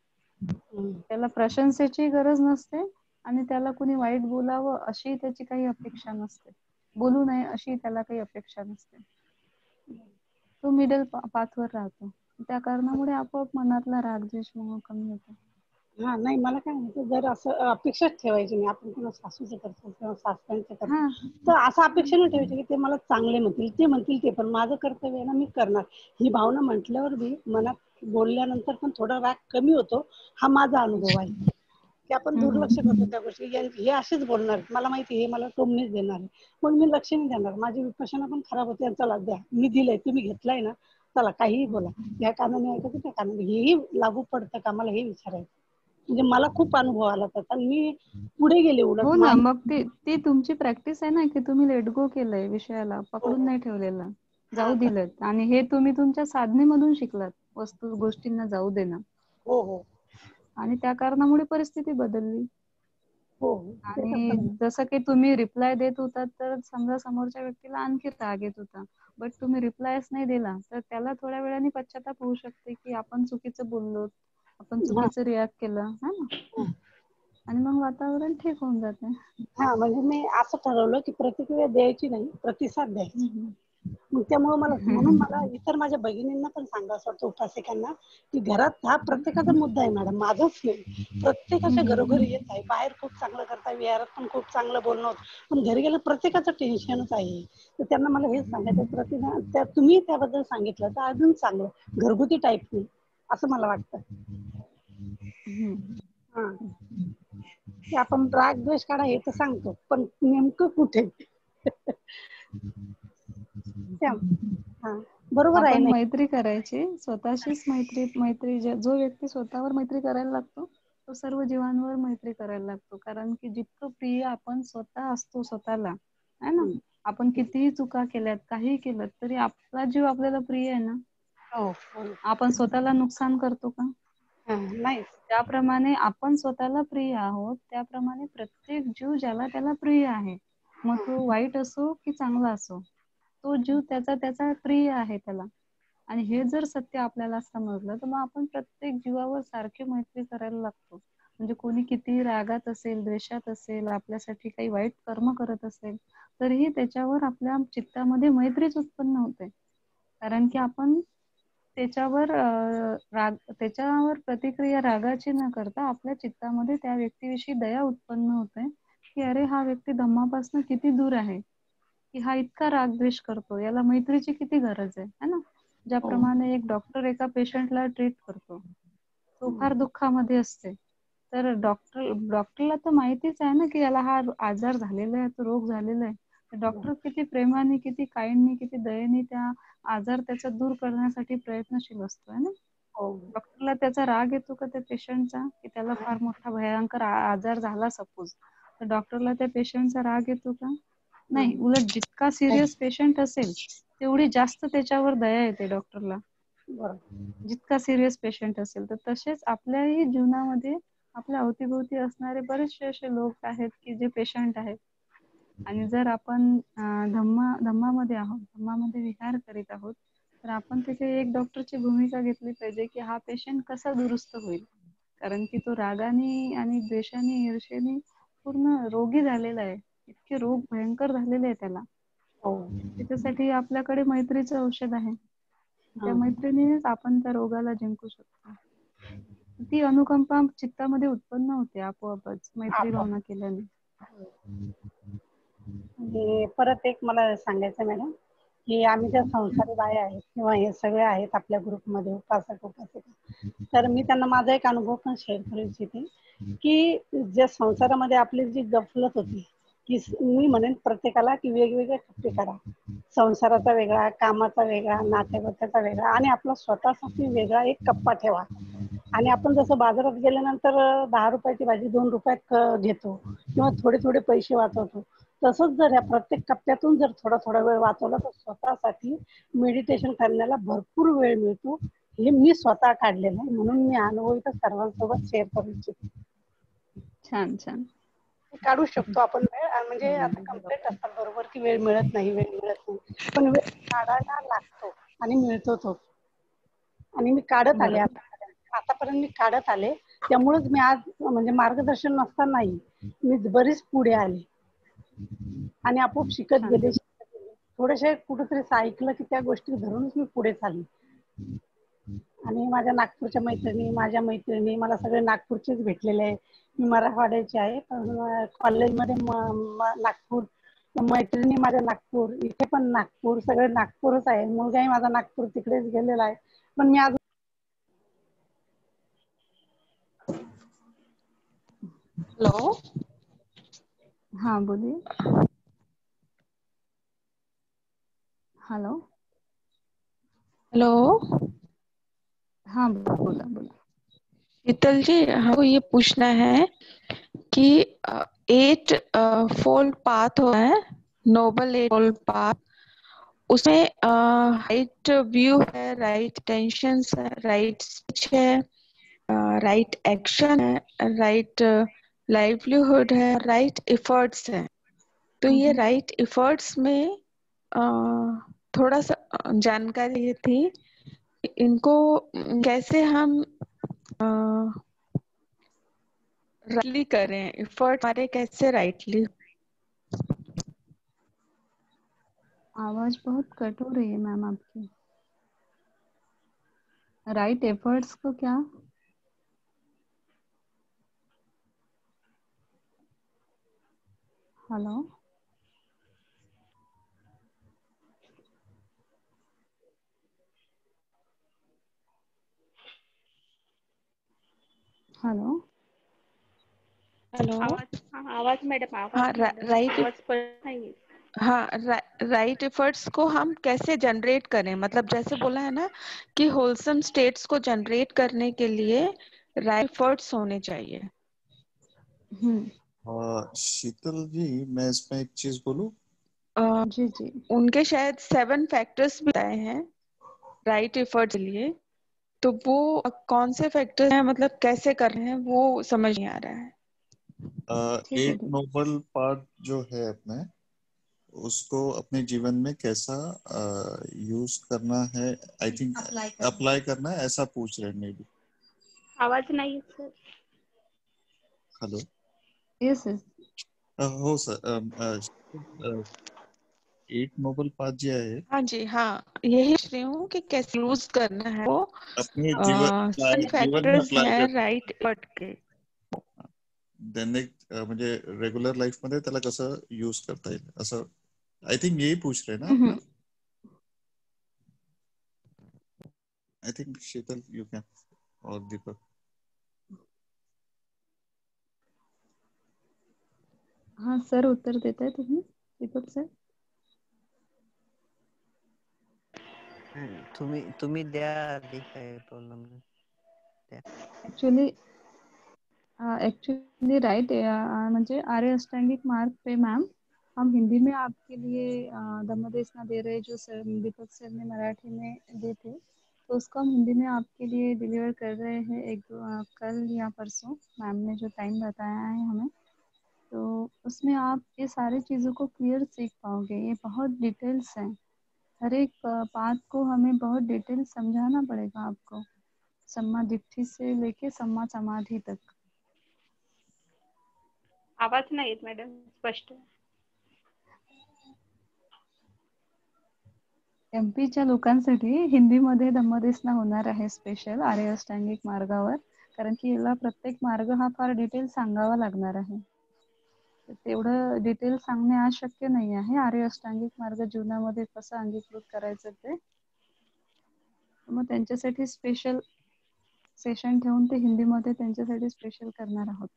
त्याला प्रशंसेची गरज नसते आणि त्याला कुणी वाईट बोलावं अशी त्याची काही अपेक्षा नसते. बोलू नये अशी त्याला काही अपेक्षा नसते. तो मिडल पाथवर राहतो. त्या कारणामुळे आपोआप मनातला राग द्वेष मोह कमी होतो. नाही मला काय म्हणतो जर असं अपेक्षाच ठेवायची नाही आपण किंवा सासूचं करतो किंवा सासऱ्यांचं करतो तर असं अपेक्षा नाही ठेवायची की ते मला चांगले म्हणतील ते म्हणतील ते पण माझं कर्तव्य ना मी करणार ही भावना म्हटल्यावर बी मनात बोलल्यानंतर पण थोडा राग कमी होतो. हा माझा अनुभव आहे की आपण दुर्लक्ष करतो त्या गोष्टी हे असेच बोलणार मला माहिती हे मला टोमणीच देणार मग मी लक्ष नाही देणार. माझी विपश्यना पण खराब होते चला द्या मी दिलंय तुम्ही घेतलाय ना चला काहीही बोला या कानाने ऐकायचं त्या कानाने हेही लागू पडतं का मला हे विचारायचं म्हणजे मला खूप अनुभव आला त्याचा. मी पुढे गेले उलट. हो ना, मग ती तुमची प्रॅक्टिस आहे ना, की तुम्ही लेट गो केलंय विषयाला, पकडून नाही ठेवलेलं, जाऊ दिलं. आणि हे तुम्ही तुमच्या साधनेमधून शिकलात, वस्तू गोष्टींना जाऊ देणं. हो हो. आणि त्या कारणामुळे परिस्थिती बदलली. हो. आणि जसं की तुम्ही रिप्लाय देत होता, तर समजा समोरच्या व्यक्तीला आणखी राग येत होता, बट तुम्ही रिप्लायच नाही दिला, तर त्याला थोड्या वेळाने पश्चाताप होऊ शकते की आपण चुकीचं बोललो, आपण चुकीचं रिॲक्ट केलं, है ना. आणि मग वातावरण ठीक होऊन जाते. हा, म्हणजे मी असं ठरवलं की प्रतिक्रिया द्यायची नाही, प्रतिसाद द्यायचा. मग त्यामुळे म्हणून मला इतर माझ्या भगिनींना पण सांगायचं वाटतं, उपासिकांना, की घरात हा प्रत्येकाचा मुद्दा आहे मॅडम, माझंच नाही, प्रत्येकाच्या घरोघरी येत आहे. बाहेर खूप चांगलं करताय, विहारात पण खूप चांगलं बोलणं होतं, पण घरी गेलं प्रत्येकाचं टेन्शनच आहे. तर त्यांना मला हेच सांगायचं, तुम्ही त्याबद्दल सांगितलं तर अजून चांगलं, घरगुती टाईप नाही, असं मला वाटतं. हा, की आपण राग द्वेष काढा हे तर सांगतो, पण नेमकं कुठे. बरोबर आहे. आपण मैत्री करायची, स्वतःशीच मैत्री जो व्यक्ती स्वतःवर मैत्री करायला लागतो, तो सर्व जीवांवर मैत्री करायला लागतो. कारण की जितकं प्रिय आपण स्वतः असतो स्वतःला, है ना, आपण कितीही चुका केल्यात, काही केलं तरी आपला जीव आपल्याला प्रिय आहे ना. आपण स्वतःला नुकसान करतो का? नाही. त्याप्रमाणे आपण स्वतःला प्रिय आहोत, त्याप्रमाणे प्रत्येक जीव ज्याला त्याला प्रिय आहे, मग तो वाईट असो की चांगला असो, तो जीव त्याचा प्रिय आहे त्याला. आणि हे जर सत्य आपल्याला समजलं, तर मग आपण प्रत्येक जीवावर सारखी मैत्री करायला लागतो. म्हणजे कोणी किती रागात असेल, द्वेषात असेल, आपल्यासाठी काही वाईट कर्म करत असेल, तरीही त्याच्यावर आपल्या चित्तामध्ये मैत्रीच उत्पन्न होते. कारण की आपण त्याच्यावर प्रतिक्रिया रागाची न करता आपल्या चित्तामध्ये त्या व्यक्तीविषयी दया उत्पन्न होते, की अरे हा व्यक्ती धम्मापासून किती दूर आहे, की हा इतका राग द्वेष करतो, याला मैत्रीची किती गरज आहे, है ना. ज्याप्रमाणे एक डॉक्टर एका पेशंटला ट्रीट करतो, तो फार दुःखामध्ये असते, तर डॉक्टरला तर माहितीच आहे ना की याला हा आजार झालेला आहे, तो रोग झालेला आहे. डॉक्टर किती प्रेमाने, किती काइंडनी, किती दयेने त्या आजार त्याचा दूर करण्यासाठी प्रयत्नशील असतो, है ना. डॉक्टरला त्याचा राग येतो का त्या पेशंटचा, की त्याला फार मोठा भयंकर आजार झाला सपोज, तर डॉक्टरला त्या पेशंटचा राग येतो का? नाही. उलट जितका सिरियस पेशंट असेल, तेवढी जास्त त्याच्यावर दया येते डॉक्टरला, जितका सिरियस पेशंट असेल. तर तसेच आपल्याही जीवनामध्ये आपल्या अवतीभोवती असणारे बरेचसे असे लोक आहेत की जे पेशंट आहेत. आणि जर आपण धम्मामध्ये आहोत, धम्मामध्ये विहार करीत आहोत, तर आपण तिथे एक डॉक्टरची भूमिका घेतली पाहिजे की हा पेशंट कसा दुरुस्त होईल. कारण की तो रागाने आणि द्वेषाने, ईर्षेने पूर्ण रोगी झालेला आहे, इतके रोग भयंकर झालेले आहे त्याला. त्याच्यासाठी आपल्याकडे मैत्रीचं औषध आहे. त्या मैत्रिणीनेच आपण त्या रोगाला जिंकू शकतो. ती अनुकंपा चित्तामध्ये उत्पन्न होते आपोआपच मैत्री भावना केल्याने. परत एक मला सांगायचं मॅडम, की आम्ही ज्या संसारी बाया आहेत किंवा हे सगळे आहेत आपल्या ग्रुपमध्ये उपासक उपासिका, तर मी त्यांना माझा एक अनुभव पण शेअर करू इच्छिते, की ज्या संसारामध्ये आपली जी गफलत होती, की मी म्हणेन प्रत्येकाला की वेगवेगळे कप्पे करा, संसाराचा वेगळा, कामाचा वेगळा, नातेवाईकाचा वेगळा, आणि आपला स्वतःसाठी वेगळा एक कप्पा ठेवा. आणि आपण जसं बाजारात गेल्यानंतर 10 रुपयाची भाजी 2 रुपयात घेतो किंवा थोडे थोडे पैसे वाचवतो, तसंच जर ह्या प्रत्येक कप्प्यातून जर थोडा थोडा वेळ वाचवला तर स्वतःसाठी मेडिटेशन करण्याला भरपूर वेळ मिळतो. हे मी स्वतः काढलेलं आहे, म्हणून मी अनुभव इथं सर्वांसोबत शेअर करू इच्छिते. छान छान. काढू शकतो आपण वेळ, म्हणजे आता कंप्लेंट असतात बरोबर की वेळ मिळत नाही, पण वेळ काढायला लागतो आणि मिळतो तो. आणि मी काढत आले, आतापर्यंत मी काढत आले, त्यामुळेच मी आज म्हणजे मार्गदर्शन नसतानाही मी बरीच पुढे आले आणि आपोआप शिकत गेले. थोडेसे कुठेतरी ऐकलं की त्या गोष्टी धरूनच मी पुढे चालले. आणि माझ्या नागपूरच्या मैत्रिणी मला सगळे नागपूरचेच भेटलेले आहे. मी मराठवाड्याची आहे, पण कॉलेजमध्ये नागपूर, मैत्रिणी माझ्या नागपूर, इथे पण नागपूर, सगळे नागपूरच आहे. मुलगाही माझा नागपूर तिकडेच गेलेला आहे. पण मी आज हॅलो. हा बोलिए. हॅलो. हॅलो. हा बोला बोला. शीतल जी, हमको ये पूछना है कि 8 फोल्ड पाथ होता है, नोबल 8 फोल्ड पाथ, उसमें राइट व्यू है, राइट टेंशन है, राइट स्पीच है, राइट एक्शन है, राइट लाइवलीहुड है, राइट एफर्ट्स है। तो ये राइट एफर्ट्स में थोड़ा सा जानकारी ये थी, इनको कैसे हम राइटली करें, एफर्ट हमारे कैसे राइटली। आवाज बहुत कट हो रही है मैम आपकी। राइट एफर्ट्स को क्या? हेलो हेलो हेलो, आवाज मैडम, हाँ राइट, आवाज पर नहीं। हाँ राइट एफर्ट्स को हम कैसे जनरेट करें, मतलब जैसे बोला है ना कि होलसम स्टेट्स को जनरेट करने के लिए राइट एफर्ट्स होने चाहिए। शीतल जी, मैं इसमें एक चीज बोलूं? जी जी। उनके शायद 7 फैक्टर्स भी आए हैं राइट एफर्ट्स के लिए, तो वो कौन से फैक्टर्स हैं, मतलब कैसे कर रहे हैं वो समझ नहीं आ रहा है। एट नोबल पार्ट जो है अपने, उसको अपने जीवन में कैसा यूज करना है, आई थिंक अप्लाई करना है, ऐसा पूछ रहे हैं मे बी। आवाज नहीं है सर। हेलो, यस हो सर, 8 नोबल पाथ जो है, हाँ जी, हाँ यही सोच रही हूँ कि कैसे यूज करना है वो। अपने जीवन में फॅक्टर्स अप्लाय हैं कर राईट एफर्ट के. दैनिक म्हणजे रेग्युलर लाईफ मध्ये त्याला कसं यूज करता येईल असं आय थिंक यही पूछ रहे हैं ना अपना. I think Sheetal you can और दीपक. हाँ सर, उत्तर देता है तुम्ही दीपक सर. तुम्ही द्या आधी काय प्रॉब्लेम नाही. एक्चुअली राइट म्हणजे आर्य अष्टांगिक मार्ग पे मैम हम हिंदी में आपके लिए दमोदेशना दे रहे जो सर दीपक सर ने मराठी में दे थे, तो उसको हम हिंदी में आपके लिए डिलीवर कर रहे हैं एक कल या परसों. मैम ने जो टाइम बताया है हमें, तो उसमें आप ये सारी चीज़ों को क्लियर सीख पाओगे. ये बहुत डिटेल्स हैं, हर एक बात को हमें बहुत डिटेल समझाना पड़ेगा आपको, सम्मा दिट्ठी से लेके सम्मा समाधि तक. आवाज नाही येत मॅडम स्पष्ट. एमपीच्या लोकांसाठी हिंदीमध्ये धम्मदेसना होणार आहे स्पेशल आर्य अष्टांगिक मार्गावर, कारण की याला प्रत्येक मार्ग हा फार डिटेल सांगावा लागणार आहे. तेवढं डिटेल सांगणे आज शक्य नाही आहे. आर्य अष्टांगिक मार्ग जीवनामध्ये कसं अंगीकृत करायचं ते, मग त्यांच्यासाठी स्पेशल सेशन ठेवून ते हिंदीमध्ये त्यांच्यासाठी स्पेशल करणार आहोत.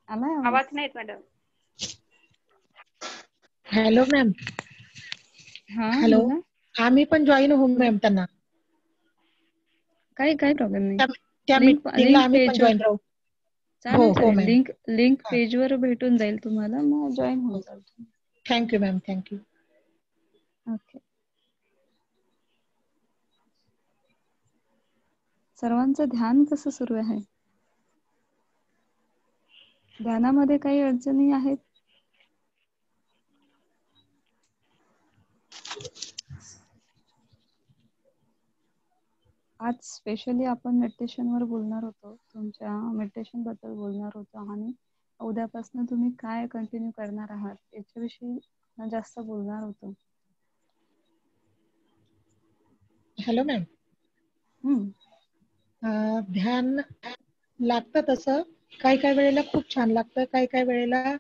आवाज नाही येत मॅडम. Hello ma'am. हॅलो, आम्ही पण जॉईन होऊ मॅम त्यांना. काही प्रॉब्लेम नाही. त्या मीटिंगला आम्ही पण जॉईन राहू. चालेल चालेल. लिंक पेजवर भेटून जाईल तुम्हाला, मग जॉईन होऊन जाल. Thank you ma'am, thank you. ओके. सर्वांचं ध्यान कसं सुरू आहे? ध्यानामध्ये काही अडचणी आहेत? आज स्पेशली आपण मेडिटेशनवर बोलणार होतो, तुमच्या मेडिटेशन बद्दल बोलणार होतो, आणि उद्यापासून तुम्ही काय कंटिन्यू करणार आहात याच्याविषयी जास्त बोलणार होतो. Hello ma'am. ध्यान लागतं तसं, काही काही वेळेला खूप छान लागतं, काही काही वेळेला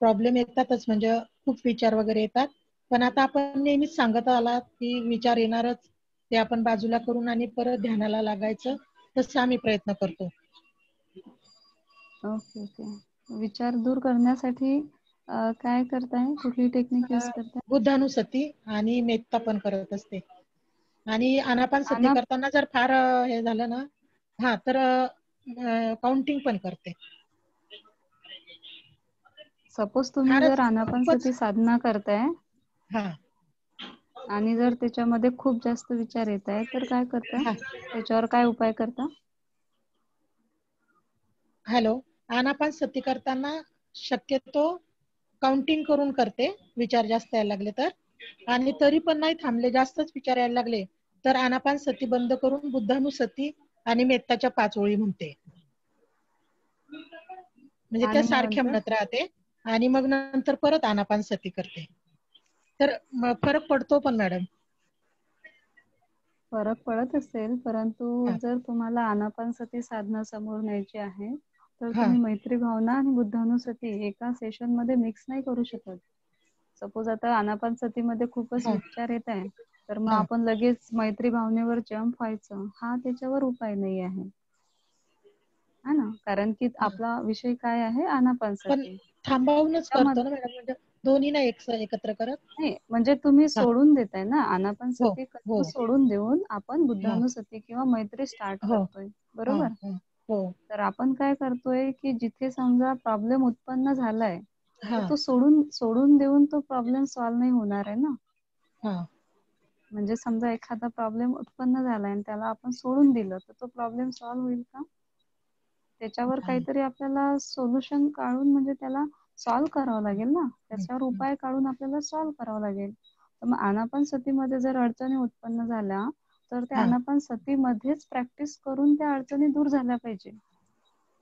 प्रॉब्लेम येतातच, म्हणजे खूप विचार वगैरे येतात. पण आता आपण नेहमीच सांगत आलात की विचार येणारच, ते आपण बाजूला करून आणि परत ध्यानाला लागायचं, तसं आम्ही प्रयत्न करतो. Okay okay. विचार दूर करण्यासाठी काय करताय, कुठली टेक्निक यूज करताय? बुद्धानुसती आणि मेत्ता पण करत असते. आणि आनापानसती करताना जर फार हे झालं ना, हा तर काउंटिंग पण करते. सपोज तुम्ही फारच जर आनापानसती साधना करताय हा आणि जर त्याच्यामध्ये खूप जास्त विचार येत आहे तर काय करता? हा त्याच्यावर काय उपाय करता? हॅलो, आनापानसती करताना शक्यतो काउंटिंग करून करते, विचार जास्त यायला लागले तर. आणि तरी पण नाही थांबले, जास्तच विचार यायला लागले तर आनापानसती बंद करून बुद्धानुसती आणि मेत्ताच्या 5 ओळी म्हणते. म्हणजे त्या आणि मग सारख्या नंतर म्हणत राहते आणि मग नंतर परत आनापानसती करते. तर फरक पडतो पण मॅडम. फरक पडत असेल, परंतु हा जर तुम्हाला आनापानसती साधना समोर न्यायची आहे तर हा तुम्ही मैत्री भावना आणि बुद्धानुसती एका सेशन मध्ये मिक्स नाही करू शकत. सपोज आता आनापानसतीमध्ये खूपच हा विचार येत आहे तर मग हा आपण लगेच मैत्री भावनेवर जंप व्हायचं, हा त्याच्यावर उपाय नाही आहे. है ना, कारण की आपला विषय काय आहे? पण आनापानसती. थांबवूनच करतो त्यामध्ये ना मॅडम, म्हणजे दोन्ही नाही एकत्र करत. नाही, म्हणजे तुम्ही हा सोडून देताय ना, हो आनापानसती हो सोडून देऊन आपण हा बुद्धानुसती किंवा मैत्री स्टार्ट हो करतोय, हा बरोबर? हा हो तर आपण काय करतोय की जिथे समजा प्रॉब्लेम उत्पन्न झालाय हा तर तो सोडून देऊन तो प्रॉब्लेम सॉल्व्ह नाही होणार आहे ना. हा म्हणजे समजा एखादा प्रॉब्लेम उत्पन्न झालाय आणि त्याला आपण सोडून दिलं तर तो प्रॉब्लेम सॉल्व्ह होईल का? त्याच्यावर हा काहीतरी आपल्याला सोल्युशन काढून म्हणजे त्याला सॉल्व्ह करावं लागेल ना, त्याच्यावर उपाय काढून आपल्याला सॉल्व्ह करावं लागेल. तर मग आनापानसतीमध्ये जर अडचणी उत्पन्न झाल्या तर त्या हा आनापानसतीमध्येच प्रॅक्टिस करून त्या अडचणी दूर झाल्या पाहिजे.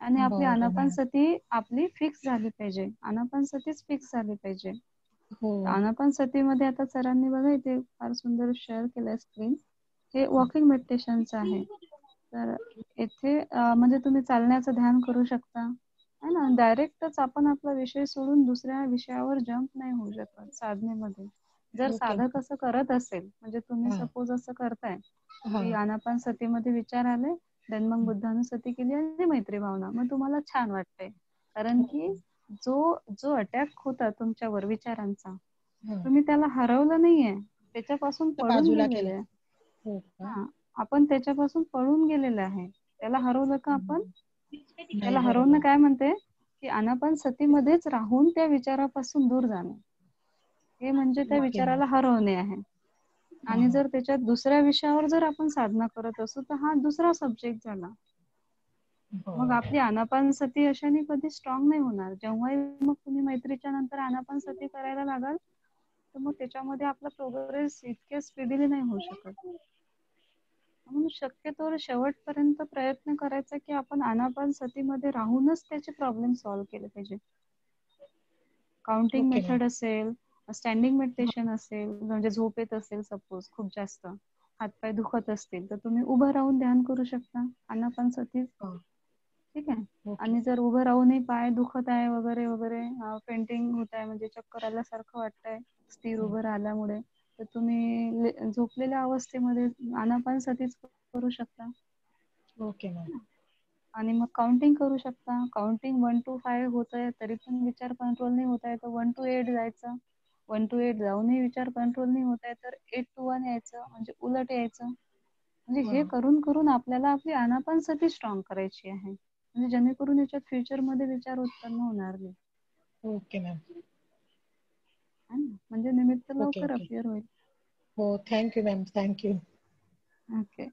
आणि आपली बरं मॅडम. आनापानसती आपली फिक्स झाली पाहिजे, आनापानसतीच फिक्स झाली पाहिजे. हो आनापानसतीमध्ये आता सरांनी बघा इथे फार सुंदर शेअर केलंय स्क्रीन, हे वॉकिंग मेडिटेशनच आहे. तर येथे म्हणजे तुम्ही चालण्याचं ध्यान करू शकता, है ना. डायरेक्टच आपण आपला विषय सोडून दुसऱ्या विषयावर जंप नाही होऊ शकत साधनेमध्ये. जर ओके. साधक असं करत असेल, म्हणजे तुम्ही हा सपोज असं करताय हा की आनापानसतीमध्ये विचार आले, देन मग बुद्धानुसती केली आणि मैत्री भावना, मग तुम्हाला छान वाटतंय. कारण की जो अटॅक होता तुमच्यावर विचारांचा, हा तुम्ही त्याला हरवलं नाहीये, त्याच्यापासून तर पळून बाजूला गेलेले केलं. आहे. हो का? हा, आपण त्याच्यापासून पळून गेलेलं आहे. त्याला हरवलं का आपण? नाही, त्याला हरवणं बरोबर. काय म्हणते की आनापानसतीमध्येच राहून त्या विचारापासून दूर जाणे, हे म्हणजे त्या ओके मॅम. विचाराला हरवणे आहे. हा आणि हा जर त्याच्यात दुसऱ्या विषयावर जर आपण साधना करत असू तर हा दुसरा सब्जेक्ट झाला. मग बरं. आपली आनापानसती अशाने कधी स्ट्रॉंग नाही होणार. जेव्हाही मग तुम्ही मैत्रीच्या नंतर आनापानसती करायला लागाल तर मग त्याच्यामध्ये आपला प्रोग्रेस इतक्या स्पीडीली नाही होऊ शकत. म्हणून शक्यतो शेवटपर्यंत प्रयत्न करायचा की आपण आनापानसतीमध्ये राहूनच त्याचे प्रॉब्लेम सॉल्व्ह केले पाहिजे. Counting okay ma'am. मेथड असेल, स्टँडिंग मेडिटेशन असेल, म्हणजे झोप येत असेल सपोज खूप जास्त, हातपाय दुखत असतील तर तुम्ही उभं राहून ध्यान करू शकता आनापानसती. हा ठीक आहे. ओके. आणि जर उभं राहूनही पाय दुखत आहे वगैरे वगैरे, फेंटिंग होत आहे म्हणजे चक्कर आल्यासारखं वाटतंय स्थिर उभं राहिल्यामुळे, तर तुम्ही झोपलेल्या अवस्थेमध्ये आनापानसतीच करू शकता. Okay ma'am. आणि मग काउंटिंग करू शकता. काउंटिंग 1 to 5 होत आहे तरी पण विचार कंट्रोल नाही होत आहे तर 1 to 8 जायचं. 1 to 8 जाऊनही विचार कंट्रोल नाही होत आहे तर 8 to 1 यायचं, म्हणजे उलट यायचं. म्हणजे हा हे करून करून आपल्याला आपली आनापानसती स्ट्रॉंग करायची आहे, म्हणजे जेणेकरून याच्यात फ्युचर मध्ये विचार उत्पन्न होणार नाही. Okay ma'am. म्हणजे निमित्त ओके लवकर ओके. अपीयर होईल. हो, thank you ma'am, thank you. Okay.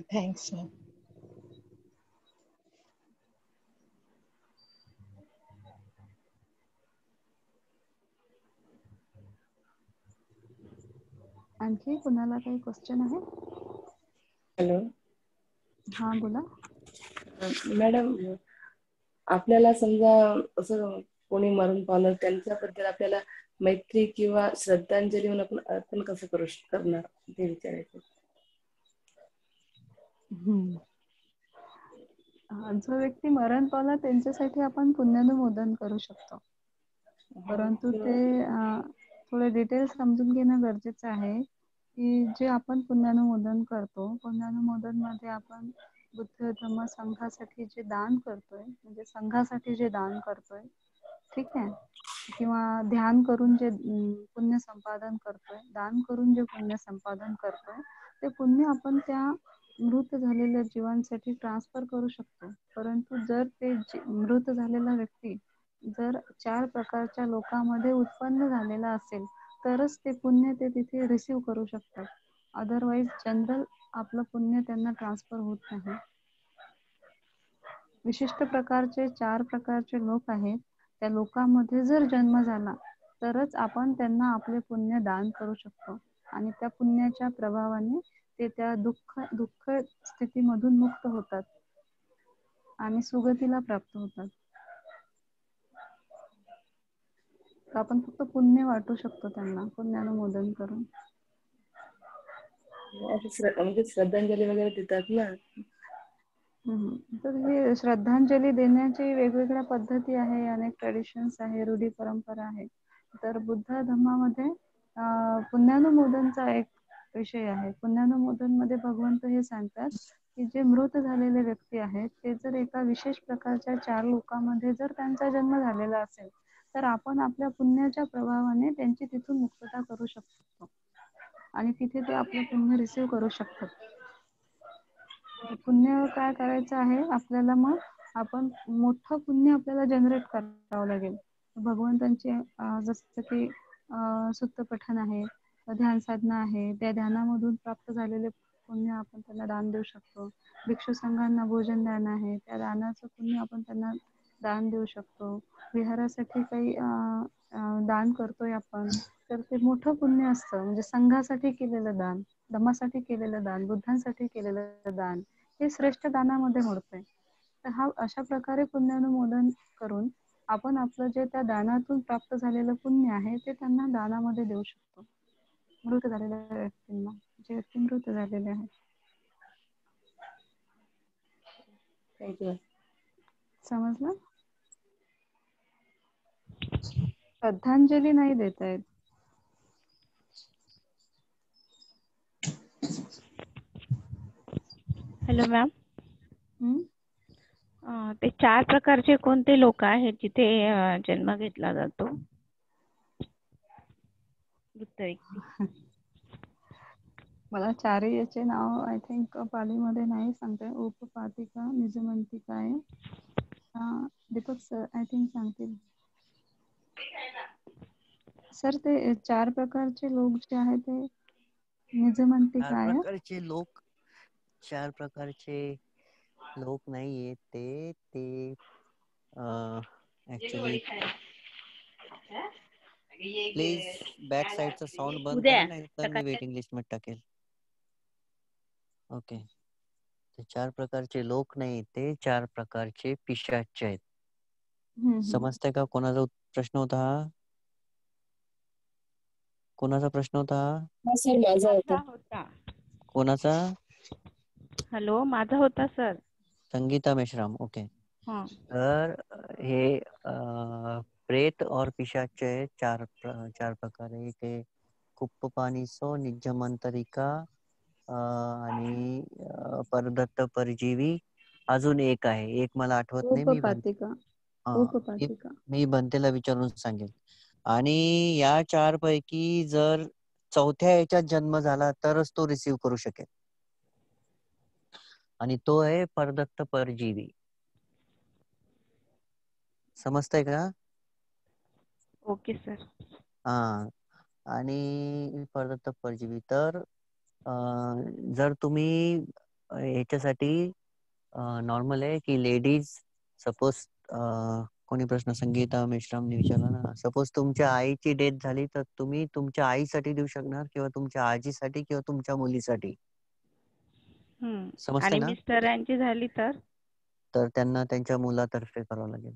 Thanks ma'am. आणखी कुणाला काही क्वेश्चन आहे? हॅलो हा बोला. मॅडम, आपल्याला समजा असं कोणी मरण पावलं त्यांच्याबद्दल आपल्याला मैत्री किंवा श्रद्धांजली म्हणून आपण अर्पण कसं करणार ते विचारायचं. जो व्यक्ती मरण पावला त्यांच्यासाठी आपण पुण्यानुमोदन करू शकतो, परंतु ते थोडे डिटेल्स समजून घेणं गरजेचं आहे की जे आपण पुण्यानुमोदन करतो, पुण्यानुमोदन मध्ये आपण बुद्ध धम्म संघासाठी जे दान करतोय, म्हणजे संघासाठी जे दान करतोय, ठीक आहे, किंवा ध्यान करून जे पुण्य संपादन करतोय, दान करून जे पुण्य संपादन करतोय, ते पुण्य आपण त्या मृत झालेल्या जीवांसाठी ट्रान्सफर करू शकतो. परंतु जर ते मृत झालेला व्यक्ती जर 4 प्रकारच्या लोकांमध्ये उत्पन्न झालेला असेल तरच ते पुण्य ते तिथे रिसीव करू शकतात. अदरवाईज जनरल आपलं पुण्य त्यांना ट्रान्सफर होत नाही. विशिष्ट प्रकारचे 4 प्रकारचे लोक आहेत. त्या लोकांमध्ये जर जन्म झाला तरच आपण त्यांना आपले पुण्य दान करू शकतो आणि त्या पुण्याच्या प्रभावाने ते त्या दुःख स्थितीमधून मुक्त होतात आणि सुगतीला प्राप्त होतात. आपण फक्त पुण्य वाटू शकतो त्यांना पुण्यानुमोदन करून. म्हणजे श्रद्धांजली वगैरे देतात ना. तर हे श्रद्धांजली देण्याची वेगवेगळ्या पद्धती आहे, अनेक ट्रेडिशन्स आहे, रूढी परंपरा आहे. तर बुद्ध धर्मामध्ये पुण्यानुमोदनचा एक विषय आहे. पुण्यानुमोदन मध्ये भगवंत हे सांगतात की जे मृत झालेले व्यक्ती आहेत ते जर एका विशेष प्रकारच्या 4 लोकांमध्ये जर त्यांचा जन्म झालेला असेल तर आपण आपल्या पुण्याच्या प्रभावाने त्यांची तिथून मुक्तता करू शकतो आणि तिथे ते आपलं पुण्य रिसीव्ह करू शकतात. पुण्य काय करायचं आहे आपल्याला, मग आपण मोठं पुण्य आपल्याला जनरेट करावं लागेल. भगवंतांचे जसं की सुत्त पठण आहे, ध्यान साधना आहे, त्या ध्यानामधून प्राप्त झालेले पुण्य आपण त्यांना दान देऊ शकतो. भिक्षू संघांना भोजन दान आहे, त्या दानाचं पुण्य आपण त्यांना दान देऊ शकतो. विहारासाठी काही दान करतोय आपण तर ते मोठं पुण्य असतं. म्हणजे संघासाठी केलेलं दान, धम्मासाठी केलेलं दान, बुद्धांसाठी केलेलं दान हे श्रेष्ठ दानामध्ये मोडतंय. तर हा अशा प्रकारे पुण्यानुमोदन करून आपण आपलं जे त्या दानातून प्राप्त झालेलं पुण्य आहे ते त्यांना दानामध्ये देऊ शकतो. मृत झालेल्या व्यक्तींना, जे व्यक्ती मृत झालेले आहेत. थँक्यू. समजलं? श्रद्धांजली नाही देता येत. Hello ma'am. ते 4 प्रकारचे कोणते लोक आहेत जिथे जन्म घेतला जातो? मृत व्यक्ती. मला 4 याचे नाव आय थिंक पालीमध्ये नाही सांगते. उपपातिका, निजमंतिका आहे. दीपक सर आय थिंक सांगतील. सर ते 4 प्रकारचे लोक जे आहेत ते निजमंतिका आहे. 4 प्रकारचे लोक नाहीये ते ऍक्च्युली प्लीज बॅक साइडचा साऊंड बंद करा, नाही तर मी वेटिंग लिस्ट मध्ये टाकेल. ओके. ते 4 प्रकारचे लोक नाही, ते 4 प्रकारचे पिशाच आहेत. समजतंय का? कोणाचा प्रश्न होता हा? कोणाचा प्रश्न होता? सर माझा होता. कोणाचा? हॅलो, माझा होता सर. संगीता मेश्राम. ओके. तर हे प्रेत और पिशाच 4 प्रकारे. ते कुप्पपानिसो, निजमंतरिका आणि परदत्त परजीवी. अजून एक आहे, एक मला आठवत नाही. मी बनतेला विचारून सांगेल. आणि या 4 पैकी जर 4थ्या याच्यात जन्म झाला तरच तो रिसीव्ह करू शकेल, आणि तो आहे परदत्त परजीवी. समजतंय का? Okay sir. आणि परदत्त परजीवी. तर जर तुम्ही ह्याच्यासाठी नॉर्मल आहे की लेडीज, सपोज कोणी प्रश्न संगीता मेश्रामने विचारला ना, सपोज तुमच्या आईची डेथ झाली तर तुम्ही तुमच्या आईसाठी देऊ शकणार, किंवा तुमच्या आजीसाठी, किंवा तुमच्या मुलीसाठी. समजतंय ना? मिस्टरांची झाली तर त्यांना त्यांच्या मुलातर्फे करावं लागेल,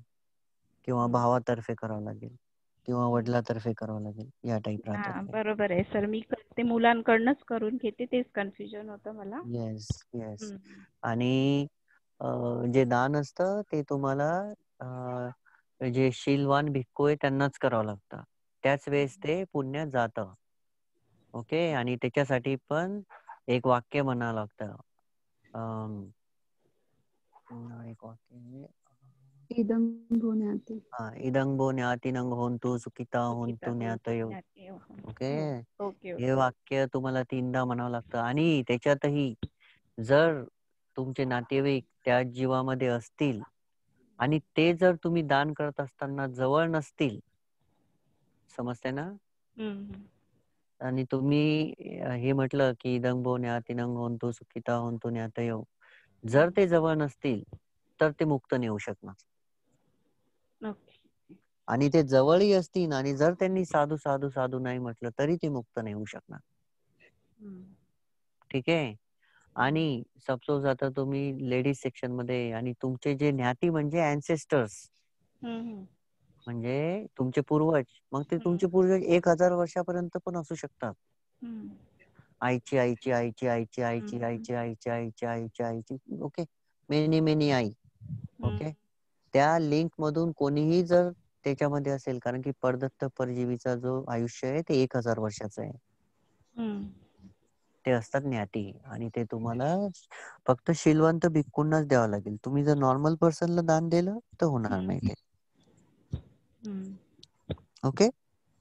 किंवा भावातर्फे करावं लागेल, किंवा वडिलातर्फे करावं लागेल. या टाईप राहतात. बरोबर आहे सर. मी ते मुलांकडनंच करून घेते, तेच कन्फ्युजन होतं मला. येस. आणि जे दान असतं ते तुम्हाला जे शीलवान भिक्खू आहे त्यांनाच करावं लागतं. त्याच वेळेस ते पुण्य जातं. ओके. आणि त्याच्यासाठी पण एक वाक्य म्हणावं लागतं. एक वाक्य इदं भो ज्ञाते. इदं भो ज्ञातिनं होन्तु सुखिता होन्तु ज्ञातयो. ओके, हे वाक्य तुम्हाला 3दा म्हणावं लागतं. आणि त्याच्यातही जर तुमचे नातेवाईक त्या जीवामध्ये असतील आणि ते जर तुम्ही दान करत असताना जवळ नसतील, समजते ना, आणि तुम्ही हे म्हटलं की इदं भो ज्ञातिनं होन्तु सुखिता होन्तु ज्ञातयो, जर ते जवळ नसतील तर ते मुक्त नाही होऊ शकणार. आणि ते जवळही असतील आणि जर त्यांनी साधू साधू साधू नाही म्हटलं तरी ते मुक्त नाही होऊ शकणार. ठीक आहे. आणि सपोज आता तुम्ही लेडीज सेक्शन मध्ये आणि तुमचे जे ज्ञाती म्हणजे अँसेस्टर्स, म्हणजे तुमचे पूर्वज, मग ते तुमचे पूर्वज 1000 वर्षापर्यंत पण असू शकतात. आईची आईची आईची आईची आईची आईची आईची आईची आईची आईची, okay, many many I. Okay, त्या लिंक मधून कोणीही जर त्याच्यामध्ये असेल, कारण की परदत्त परजीवीचा जो आयुष्य आहे ते 1000 वर्षाचं आहे. ते असतात ज्ञाती. आणि ते तुम्हाला फक्त शीलवंत भिक्खूंनाच द्यावं लागेल. तुम्ही जर नॉर्मल पर्सनला दान दिलं तर होणार नाही ते. Okay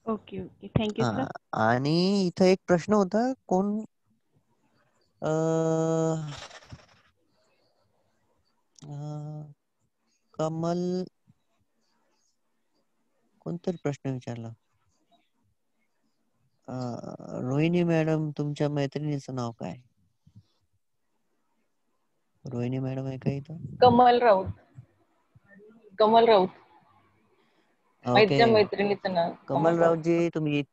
okay okay, thank you sir. आणि इथं एक प्रश्न होता, कोण कमल कोणतरी प्रश्न विचारला. रोहिणी मॅडम, तुमच्या मैत्रिणीचं नाव काय? रोहिणी मॅडम आहे का इथं? कमल राऊत. कमल राऊत. ओके, मैत्रिणीचं नाव कमल राऊतजी, तुम्ही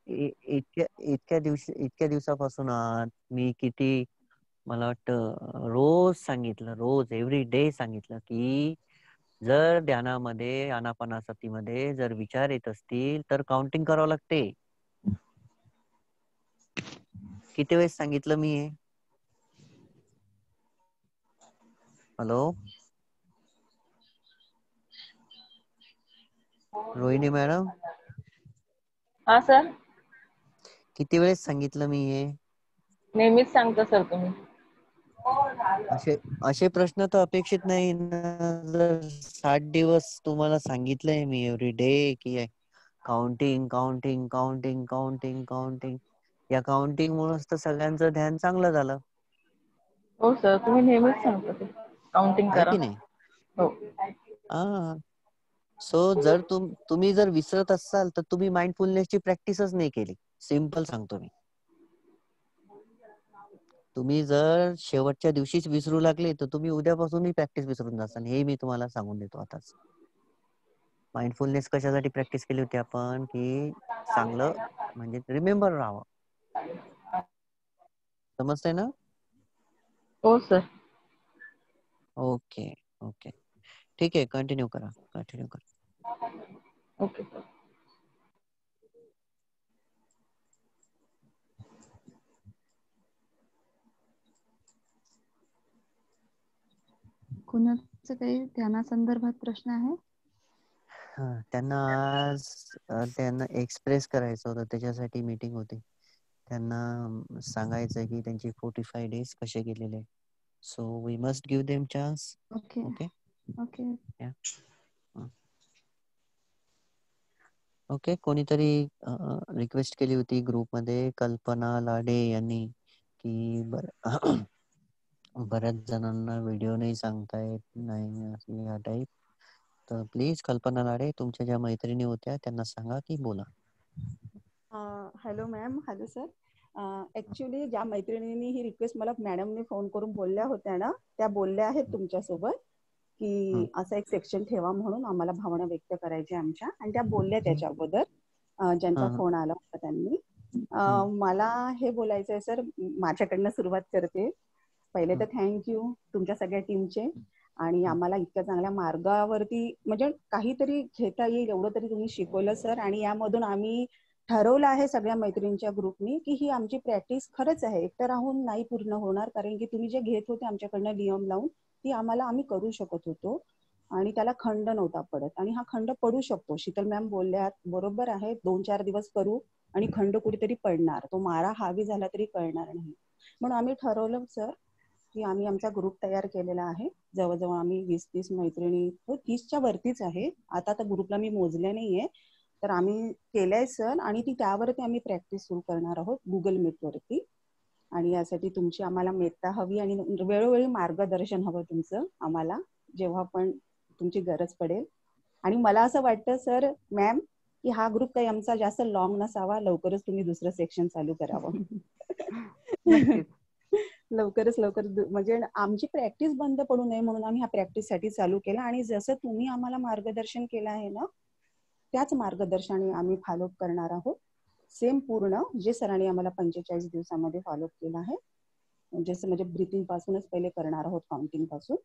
इतक्या दिवसापासून आहात. मी किती, मला वाटतं रोज सांगितलं, रोज एव्हरी डे सांगितलं की जर ध्यानामध्ये आनापानासतीमध्ये जर विचार येत असतील तर काउंटिंग करावं लागते. किती वेळेस सांगितलं मी हे? Hello Rohini madam. हा सर, किती वेळेस सांगितलं मी हे? नेहमीच सांगता सर तुम्ही. असे प्रश्न तर अपेक्षित नाही ना. जर 60 दिवस तुम्हाला सांगितलंय मी एव्हरी डे की counting counting counting counting counting, या काउंटिंग मुळेच तर सगळ्यांचं ध्यान चांगलं झालं. हो सर, तुम्ही नेहमीच सांगता ते काउंटिंग आहे करा. की नाही? हो. सो जर तुम्ही जर विसरत असाल तर तुम्ही माइंडफुलनेसची प्रॅक्टिसच नाही केली. सिंपल सांगतो मी. तुम्ही जर शेवटच्या दिवशीच विसरू लागले तर तुम्ही उद्यापासूनही प्रॅक्टिस विसरून जाल. हे मी तुम्हाला सांगून देतो आताच. माइंडफुलनेस कशासाठी प्रॅक्टिस केली होती आपण? की चांगलं म्हणजे रिमेंबर राहावं. समजतंय ना? हो सर. ओके ओके, ठीक आहे, कंटिन्यू करा. Okay sir. कुणाचं काही ध्यानासंदर्भात प्रश्न आहे? त्यांना एक्सप्रेस करायचं होतं, त्याच्यासाठी मीटिंग होती. त्यांना सांगायचं की त्यांची 45 डेज कसे गेलेले. So we must give them chance. Okay okay okay. Okay, कोणीतरी रिक्वेस्ट केली होती ग्रुप मध्ये, कल्पना लाडे यांनी, की बऱ्याच जणांना व्हिडिओ नाही सांगता येत नाही असं या टाईप. तर प्लीज कल्पना लाडे, तुमच्या ज्या मैत्रिणी होत्या त्यांना सांगा की बोला. Hello ma'am. Hello sir. Actually ज्या मैत्रिणींनी ही रिक्वेस्ट मला मॅडमने फोन करून बोलल्या होत्या ना, त्या बोलल्या आहेत तुमच्यासोबत की असं एक सेक्शन ठेवा म्हणून, आम्हाला भावना व्यक्त करायच्या आमच्या, आणि त्या बोलल्या त्याच्या अगोदर ज्यांचा फोन आला होता त्यांनी. मला हे बोलायचं आहे सर, माझ्याकडनं सुरुवात करते. पहिले तर थँक्यू तुमच्या सगळ्या टीमचे, आणि आम्हाला इतक्या चांगल्या मार्गावरती म्हणजे काहीतरी घेता येईल एवढं तरी तुम्ही शिकवलं सर. आणि यामधून आम्ही ठरवलं आहे सगळ्या मैत्रिणींच्या ग्रुपनी की ही आमची प्रॅक्टिस खरंच आहे, एकटं राहून नाही पूर्ण होणार, कारण की तुम्ही जे घेत होते आमच्याकडनं नियम लावून ती आम्ही करू शकत होतो आणि त्याला खंड नव्हता पडत. आणि हा खंड पडू शकतो. शीतल मॅम बोलल्या बरोबर आहे, 2-4 दिवस करू आणि खंड कुठेतरी पडणार, तो मारा हावी झाला तरी कळणार नाही. म्हणून आम्ही ठरवलं सर की आम्ही आमचा ग्रुप तयार केलेला आहे. जवळजवळ आम्ही 20-30 मैत्रिणी, 30च्या वरतीच आहे आता. तर ग्रुपला मी मोजले नाहीये, तर आम्ही केलंय सर. आणि त्यावरती आम्ही प्रॅक्टिस सुरू करणार आहोत गुगल मीट वरती. आणि यासाठी तुमची आम्हाला मेत्ता हवी आणि वेळोवेळी मार्गदर्शन हवं तुमचं आम्हाला, जेव्हा पण तुमची गरज पडेल. आणि मला असं वाटतं सर मॅम की हा ग्रुप काही आमचा जास्त लॉंग नसावा, लवकरच तुम्ही दुसरं सेक्शन चालू करावं. लवकरच लवकर, म्हणजे आमची प्रॅक्टिस बंद पडू नये म्हणून आम्ही ह्या प्रॅक्टिससाठी चालू केला. आणि जसं तुम्ही आम्हाला मार्गदर्शन केलं आहे ना, त्याच मार्गदर्शनाने आम्ही फॉलोअप करणार आहोत. सेम पूर्ण जे सरांनी आम्हाला 45 दिवसामध्ये फॉलोअप केलं आहे, म्हणजे ब्रीथिंग पासूनच पहिले करणार आहोत, काउंटिंग पासून.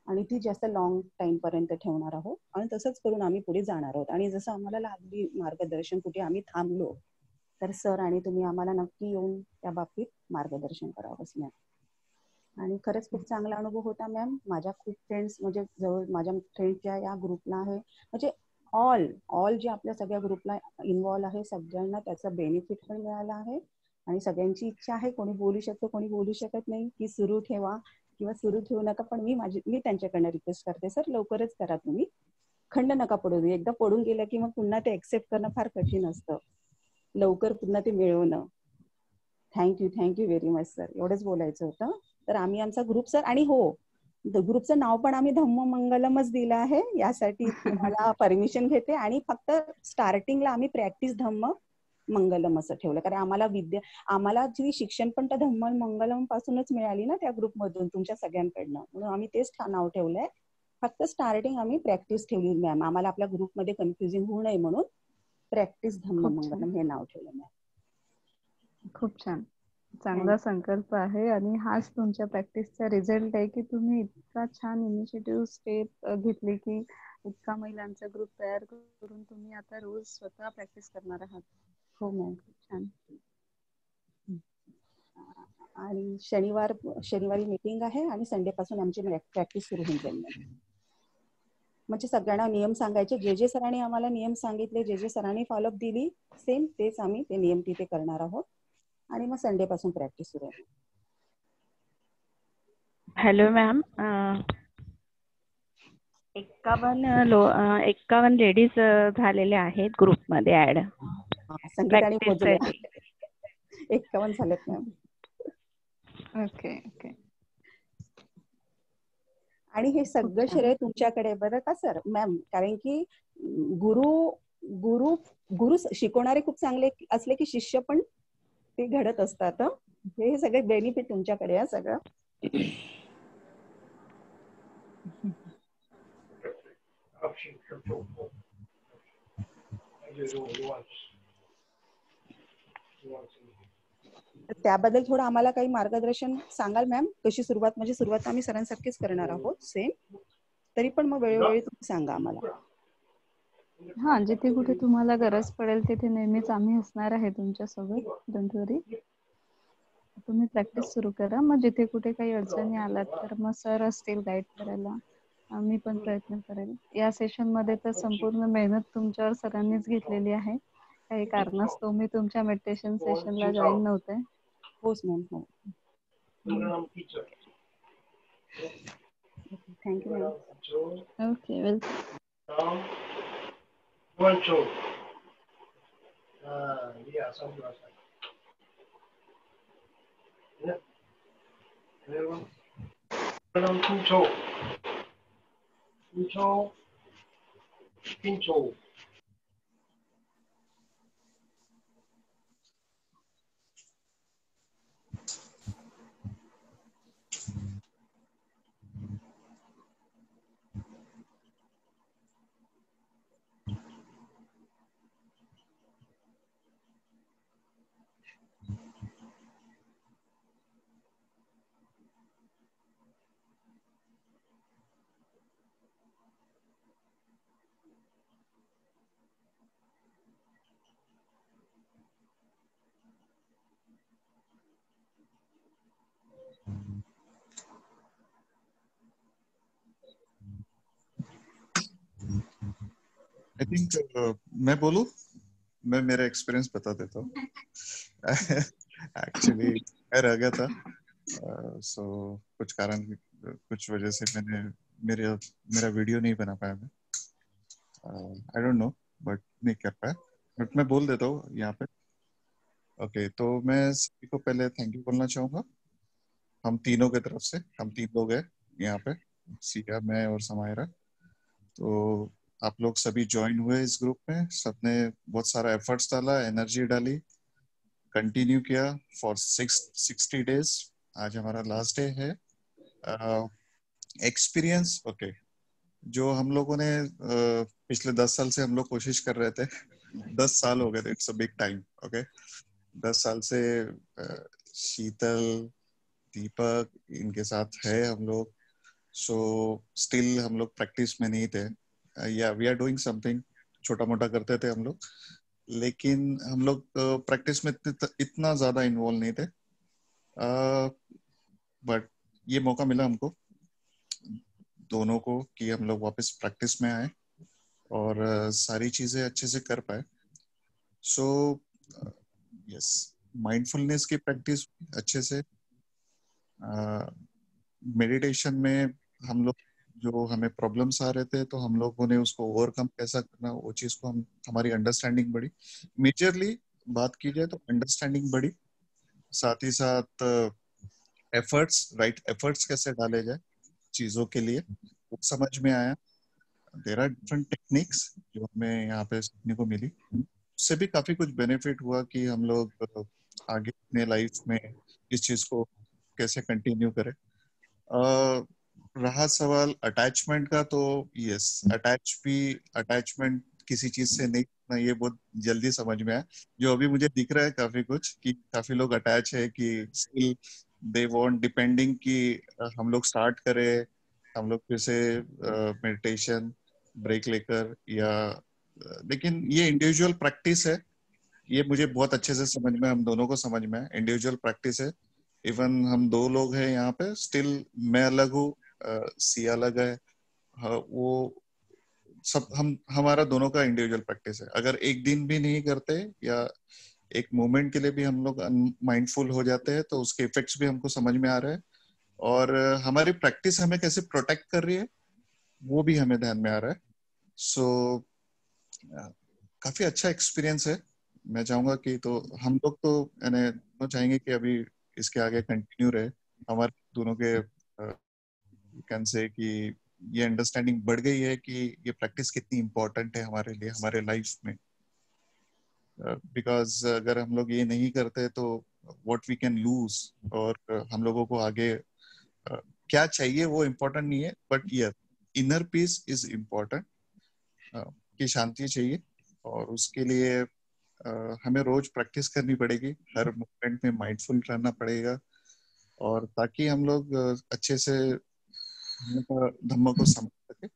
आणि ती जास्त लॉंग टाइम पर्यंत ठेवणार आहोत. आणि तसंच करून आम्ही पुढे जाणार आहोत. आणि जसं आम्हाला लागली मार्गदर्शन, कुठे आम्ही थांबलो तर सर आणि तुम्ही आम्हाला नक्की येऊन त्या बाबतीत मार्गदर्शन करावंच मॅम. आणि खरंच खूप चांगला अनुभव होता मॅम. माझ्या खूप फ्रेंड्स, म्हणजे जवळ माझ्या फ्रेंड्सच्या या ग्रुपला आहे, म्हणजे ऑल जे आपल्या सगळ्या ग्रुपला इन्व्हॉल्व आहे, सगळ्यांना त्याचा बेनिफिट पण मिळाला आहे. आणि सगळ्यांची इच्छा आहे, कोणी बोलू शकतो कोणी बोलू शकत नाही, की सुरू ठेवा किंवा सुरू ठेवू नका. पण मी त्यांच्याकडनं रिक्वेस्ट करते सर, लवकरच करा तुम्ही, खंड नका पडू दे. एकदा पडून गेलं की मग पुन्हा ते एक्सेप्ट करणं फार कठीण असतं, लवकर पुन्हा ते मिळवणं. थँक्यू व्हेरी मच सर, एवढंच बोलायचं होतं. तर आम्ही आमचा ग्रुप सर, आणि हो, ग्रुपचं नाव पण आम्ही धम्म मंगलमच दिलं आहे. यासाठी तुम्हाला परमिशन घेते. आणि फक्त स्टार्टिंगला आम्ही प्रॅक्टिस धम्म मंगलम असं ठेवलं, कारण आम्हाला जी शिक्षण पण त्या धम्म मंगलम पासूनच मिळाली ना, त्या ग्रुपमधून तुमच्या सगळ्यांकडनं, म्हणून आम्ही तेच नाव ठेवलंय. फक्त स्टार्टिंग आम्ही प्रॅक्टिस ठेवली मॅम, आम्हाला आपल्या ग्रुपमध्ये कन्फ्युजन होऊ नये म्हणून प्रॅक्टिस धम्म मंगलम हे नाव ठेवलं मॅम. खूप छान, चांगला संकल्प आहे. आणि हाच तुमच्या प्रॅक्टिसचा रिझल्ट आहे की तुम्ही इतका छान इनिशिएटिव्ह स्टेप घेतली की इतका महिलांचा ग्रुप तयार करून तुम्ही आता रोज स्वतः प्रॅक्टिस करणार आहात. हो मॅम, खूप छान. आणि शनिवारी मीटिंग आहे आणि संडे पासून आमची प्रॅक्टिस सुरू होऊन जाईल. म्हणजे सगळ्यांना नियम सांगायचे, जे सरांनी आम्हाला नियम सांगितले, जे सरांनी फॉलोअप दिली, सेम तेच आम्ही ते नियम तिथे करणार आहोत. आणि मग संडे पासून प्रॅक्टिस सुरू आहे. हॅलो मॅम, 51 लेडीज झालेल्या आहेत ग्रुपमध्ये ऍड. संगीत आणि मोजल्या 51 झालेत मॅम. ओके. आणि हे सगळं श्रेय तुमच्याकडे बरं का सर मॅम, कारण की गुरु शिकवणारे खूप चांगले असले की शिष्य पण ते घडत असतात. हे सगळे बेनिफिट तुमच्याकडे आहे सगळं. त्याबद्दल थोडं आम्हाला काही मार्गदर्शन सांगाल मॅम, कशी सुरुवात? म्हणजे सुरुवात आम्ही सरांसारखीच करणार आहोत सेम, तरी पण मग वेळोवेळी तुम्ही सांगा आम्हाला. हा, जिथे कुठे तुम्हाला गरज पडेल तिथे नेहमीच आम्ही असणार आहे तुमच्यासोबत. डोंट वरी, तुम्ही प्रॅक्टिस सुरू करा. मग जिथे कुठे काही अडचणी आलात तर मग सर असतील गाईड करायला, आम्ही पण प्रयत्न करेल. या सेशन मध्ये तर संपूर्ण मेहनत तुमच्यावर सरांनीच घेतलेली आहे. काही कारणास्तव मी तुमच्या मेडिटेशन सेशनला जॉईन नव्हते. होच मॅम, हो. Thank you ma'am. Okay, welcome. I think मैं बोलूं, मैं मेरा एक्सपीरियंस बता देता हूँ. एक्चुअली मैं रह गया था सो कुछ कारण कुछ वजह से मेरा वीडियो नहीं बना पाया मैं, आई डोंट नो, बट नहीं कर पाया, बट मैं बोल देता हूँ यहाँ पे। ओके, तो मैं सभी को पहले थैंक यू बोलना चाहूंगा, हम तीनों की तरफ से। हम 3 लोग हैं यहाँ पे, सिया, मैं और समायरा। तो आप लोग सभी ज्वाइन हुए इस ग्रुप में, सबने बहुत सारा एफर्ट्स डाला, एनर्जी डाली, कंटिन्यू किया फॉर 60 डेज। आज हमारा लास्ट डे है। एक्सपीरियंस ओके, जो हम लोगों ने पिछले 10 साल से हम लोग कोशिश कर रहे थे, 10 साल हो गए थे, it's a big time. Okay, 10 साल से शीतल, दीपक, इनके साथ है हम लोग। सो स्टिल हम लोग प्रैक्टिस में नहीं थे, या वी आर डूइंग समथिंग, छोटा मोटा करते थे हम लोग, लेकिन हम लोग प्रैक्टिस में इतना ज्यादा इन्वॉल्व नहीं थे। बट ये मौका मिला हमको दोनों को कि हम लोग वापस प्रैक्टिस में आए और सारी चीजें अच्छे से कर पाए। सो यस, माइंडफुलनेस की प्रैक्टिस अच्छे से, मेडिटेशन में हम लोग जो हमें प्रॉब्लम्स आ रहे थे तो हम लोगों ने उसको ओवरकम कैसा करना, वो चीज को हमारी अंडरस्टैंडिंग बढ़ी। मेजरली बात की जाए तो अंडरस्टैंडिंग बढ़ी, साथ ही साथ एफर्ट्स, राइट एफर्ट्स कैसे डाले जाए चीजों के लिए, वो समझ में आया। देयर आर डिफरेंट टेक्निक्स जो हमें यहाँ पे सीखने को मिली, उससे भी काफी कुछ बेनिफिट हुआ कि हम लोग आगे अपने लाइफ में इस चीज को कैसे कंटिन्यू करें। रहा सवाल अटैचमेंट का, तो यस, अटैचमेंट किसी चीज से नहीं ना, ये बहुत जल्दी समझ में आया। जो अभी मुझे दिख रहा है काफी कुछ कि काफी लोग अटैच है, कि स्टिल दे वांट डिपेंडिंग कि हम लोग स्टार्ट करें, हम लोग फिर से मेडिटेशन ब्रेक लेकर, या लेकिन ये इंडिविजुअल प्रैक्टिस है। ये मुझे बहुत अच्छे से समझ में, हम दोनों को समझ में है, इंडिविजुअल प्रैक्टिस है। इवन हम 2 लोग हैं यहाँ पे, स्टिल मैं अलग हूँ, सिया अलग है, वो सब हमारा दोनों का इंडिविजुअल प्रैक्टिस है। अगर एक दिन भी नहीं करते या एक मोमेंट के लिए भी हम लोग माइंडफुल हो जाते हैं तो उसके इफेक्ट्स भी हमको समझ में आ रहे हैं, और हमारी प्रैक्टिस हमें कैसे प्रोटेक्ट कर रही है वो भी हमें ध्यान में आ रहा है। सो काफी अच्छा एक्सपीरियंस है। मैं चाहूंगा कि तो हम लोग तो यानी चाहेंगे कि अभी इसके आगे कंटिन्यू रहे, हमारे दोनों के कैन से कि ये अंडरस्टैंडिंग बढ़ गई है कि ये प्रैक्टिस कितनी इम्पोर्टेंट है हमारे लिए, हमारे लाइफ में। बिकॉज अगर हम लोग ये नहीं करते तो व्हाट वी कैन लूज, और हम लोगों को आगे क्या चाहिए वो इम्पोर्टेंट नहीं है, बट ये इनर पीस इज इम्पोर्टेंट, की शांति चाहिए, और उसके लिए हमें रोज प्रैक्टिस करनी पड़ेगी, हर मोमेंट में माइंडफुल रहना पड़ेगा, और ताकि हम लोग अच्छे से धम्म को समझ सके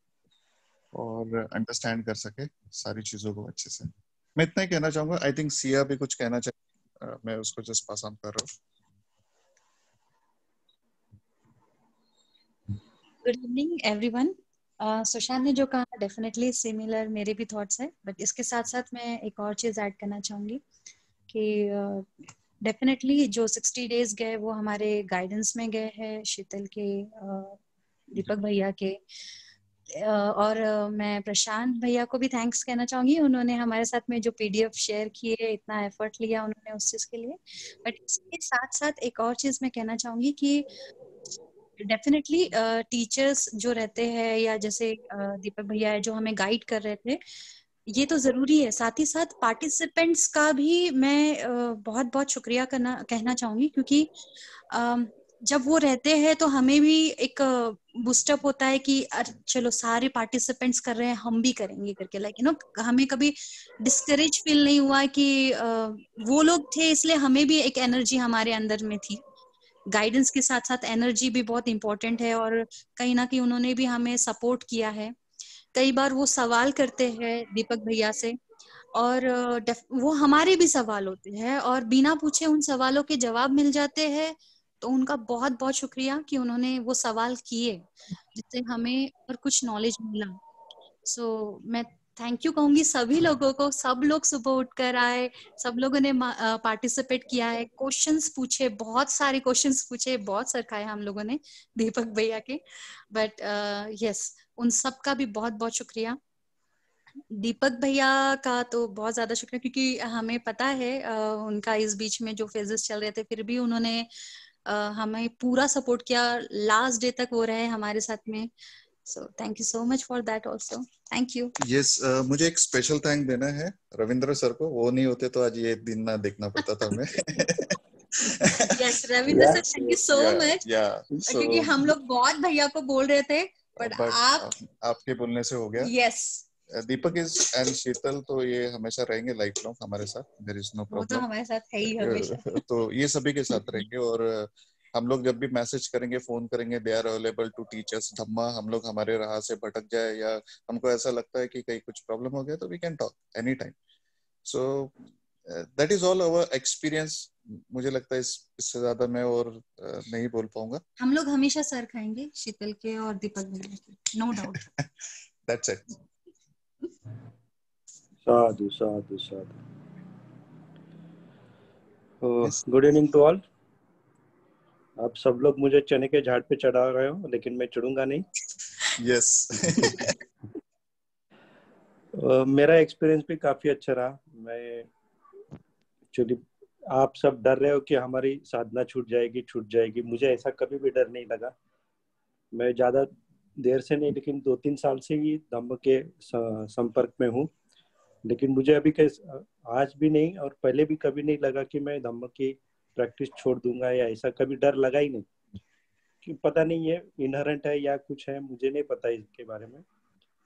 और अंडरस्टैंड कर सके सारी चीजों को अच्छे से। मैं इतना ही कहना चाहूंगा। आई थिंक सिया भी कुछ कहना चाहिए, मैं उसको जस्ट पास ऑन कर रहा हूँ। Good evening everyone. सुशांत ने जो कहा डेफिनेटली सिमिलर मेरे भी थॉट्स है, बट इसके साथ साथ मैं एक और चीज ऐड करना चाहूंगी कि डेफिनेटली जो 60 डेज गए वो हमारे गाइडेंस में गए हैं, शीतल के, दीपक भैया के, और मैं प्रशांत भैया को भी थैंक्स कहना चाहूंगी। उन्होंने हमारे साथ में जो PDF शेयर किए, इतना एफर्ट लिया उन्होंने उस चीज के लिए। बट इसके साथ साथ एक और चीज मैं कहना चाहूंगी कि डेफिनेटली टीचर्स जो रहते हैं, या जैसे दीपक भैया है जो हमें गाइड कर रहे थे, ये तो जरूरी है। साथ ही साथ पार्टिसिपेंट्स का भी मैं बहुत बहुत शुक्रिया कहना चाहूंगी, क्योंकि जब वो रहते हैं तो हमें भी एक बूस्टअप होता है कि चलो सारे पार्टिसिपेंट्स कर रहे हैं, हम भी करेंगे करके, लाइक यू नो, हमें कभी डिस्करेज फील नहीं हुआ कि वो लोग थे इसलिए हमें भी एक एनर्जी हमारे अंदर में थी। गाइडेंस के साथ साथ एनर्जी भी बहुत इंपॉर्टेंट है, और कहीं ना कहीं उन्होंने भी हमें सपोर्ट किया है। कई बार वो सवाल करते हैं दीपक भैया से, और वो हमारे भी सवाल होते हैं, और बिना पूछे उन सवालों के जवाब मिल जाते हैं। तो उनका बहुत बहुत शुक्रिया कि उन्होंने वो सवाल किए, जिससे हमें और कुछ नॉलेज मिला। सो मैं थैंक यू कहूंगी सभी लोगों को, सब लोग सुबह उठकर आए, सब लोगों ने पार्टिसिपेट किया है, क्वेश्चंस पूछे, बहुत सारे क्वेश्चंस पूछे, बहुत सिखाए हम लोगों ने दीपक भैया के। बट यस, उन सब का भी बहुत बहुत शुक्रिया। दीपक भैया का तो बहुत ज्यादा शुक्रिया, क्योंकि हमें पता है उनका इस बीच में जो फेजेस चल रहे थे, फिर भी उन्होंने हमें पूरा सपोर्ट किया, लास्ट डे तक वो रहे हमारे साथ में। So thank you so much for that also, thank you. Yes, मुझे एक स्पेशल थैंक देना है रविंद्र सर को, वो नहीं होते तो आज ये दिन ना देखना पड़ता था हमें। Yes Ravindra sir, thank you so much, क्योंकि हम लोग बहुत भैया को बोल रहे थे, बट आपके बोलने से हो गया। Yes, Deepak is and Sheetal तो ये हमेशा रहेंगे लाइफ लॉन्ग हमारे साथ, देयर इज नो वो तो प्रॉब्लम। हमारे साथ है ही हमेशा। तो ये सभी के साथ रहेंगे, और हम लोग जब भी मैसेज करेंगे, फोन करेंगे, they are available to teach us Dhamma. हम लोग हमारे राह से भटक जाए या हमको ऐसा लगता है कि कहीं कुछ प्रॉब्लम हो गया, तो we can talk any time. So that is all our experience. मुझे लगता है इससे ज्यादा मैं और नहीं बोल पाऊंगा। हम लोग हमेशा सर खाएंगे शीतल के और दीपक भैया के, नो डाउट। That's it. साधु साधु साधु। Good evening to all. आप सब लोग मुझे चने के झाड़ पे चढ़ा रहे हो, लेकिन मैं चढ़ूंगा नहीं। यस। मेरा एक्सपीरियंस भी काफी अच्छा रहा। मैं एक्चुअली, आप सब डर रहे हो कि हमारी साधना छूट जाएगी। मुझे ऐसा कभी भी डर नहीं लगा। मैं ज्यादा देर से नहीं, लेकिन 2-3 साल से ही धम्म के संपर्क में हूँ। लेकिन मुझे अभी आज भी नहीं और पहले भी कभी नहीं लगा कि मैं धम्म की प्रैक्टिस छोड़ दूंगा, या ऐसा कभी डर लगा ही नहीं। कि पता नहीं है इनहेरेंट है या कुछ है, मुझे नहीं पता इसके बारे में।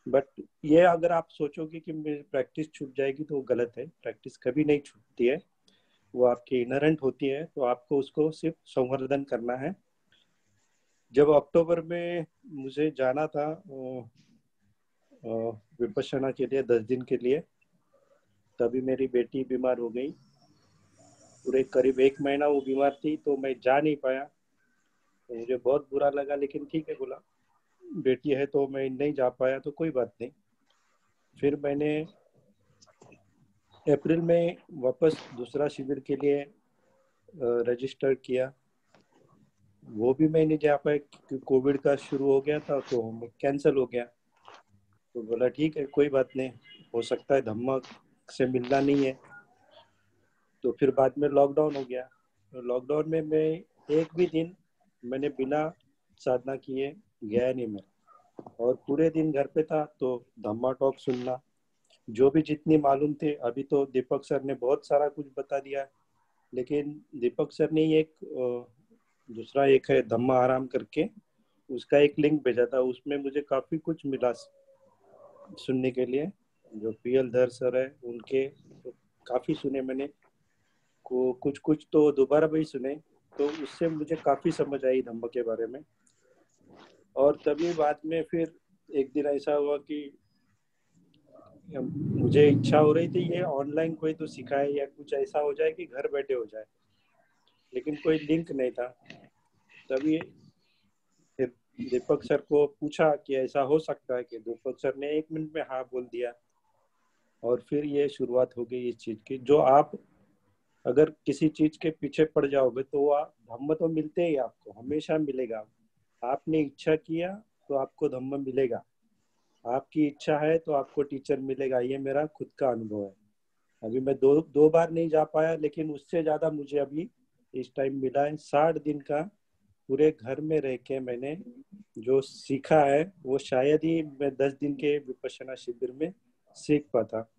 बट ये अगर आप सोचोगे कि मेरी प्रैक्टिस छूट जाएगी तो वो गलत है। प्रैक्टिस कभी नहीं छूटती है, वो आपकी इनहेरेंट होती है, तो आपको उसको सिर्फ संवर्धन करना है। जब अक्टूबर में मुझे जाना था विपश्यना के लिए 10 दिन के लिए, तभी मेरी बेटी बीमार हो गई। पूरे करीब 1 महीना वो बीमार थी, तो मैं जा नहीं पाया। तो मुझे बहुत बुरा लगा, लेकिन ठीक है, बोला बेटी है तो मैं नहीं जा पाया तो कोई बात नहीं। फिर मैंने अप्रैल में वापस दूसरा शिविर के लिए रजिस्टर किया। वो भी मैं नहीं जा पाया क्योंकि कोविड का शुरू हो गया था, तो कैंसिल हो गया। तो बोला ठीक है, कोई बात नहीं, हो सकता है धम्मा से मिलना नहीं है। तो फिर बाद में लॉकडाउन हो गया। तो लॉकडाउन में मैं एक भी दिन मैंने बिना साधना किए गया नहीं मैं, और पूरे दिन घर पे था। तो धम्मा टॉक सुनना, जो भी जितनी मालूम थे, अभी तो दीपक सर ने बहुत सारा कुछ बता दिया, लेकिन दीपक सर ने एक दूसरा एक है धम्मा आराम करके, उसका एक लिंक भेजा था, उसमें मुझे काफी कुछ मिला सुनने के लिए। जो पीएल धर सर है उनके तो काफी सुने मैंने, को कुछ तो दोबारा भी सुने, तो उससे मुझे काफी समझ आई धम्म के बारे में। और तभी बाद में फिर एक दिन ऐसा हुआ कि मुझे इच्छा हो रही थी ये ऑनलाइन कोई तो सिखाए या कुछ ऐसा हो जाए कि घर बैठे हो जाए, लेकिन कोई लिंक नहीं था। तभी फिर दीपक सर को पूछा कि ऐसा हो सकता है कि, दीपक सर ने 1 मिनट में हाँ बोल दिया, और फिर ये शुरुआत हो गई इस चीज की। जो आप अगर किसी चीज के पीछे पड़ जाओगे तो धम्म तो मिलते ही, आपको हमेशा मिलेगा। आपने इच्छा किया तो आपको धम्म मिलेगा, आपकी इच्छा है तो आपको टीचर मिलेगा। ये मेरा खुद का अनुभव है। अभी मैं दो बार नहीं जा पाया, लेकिन उससे ज्यादा मुझे अभी इस टाइम मिला है। 60 दिन का पूरे घर में रह के मैंने जो सीखा है, वो शायद ही मैं 10 दिन के विपश्यना शिविर में सीख पाता।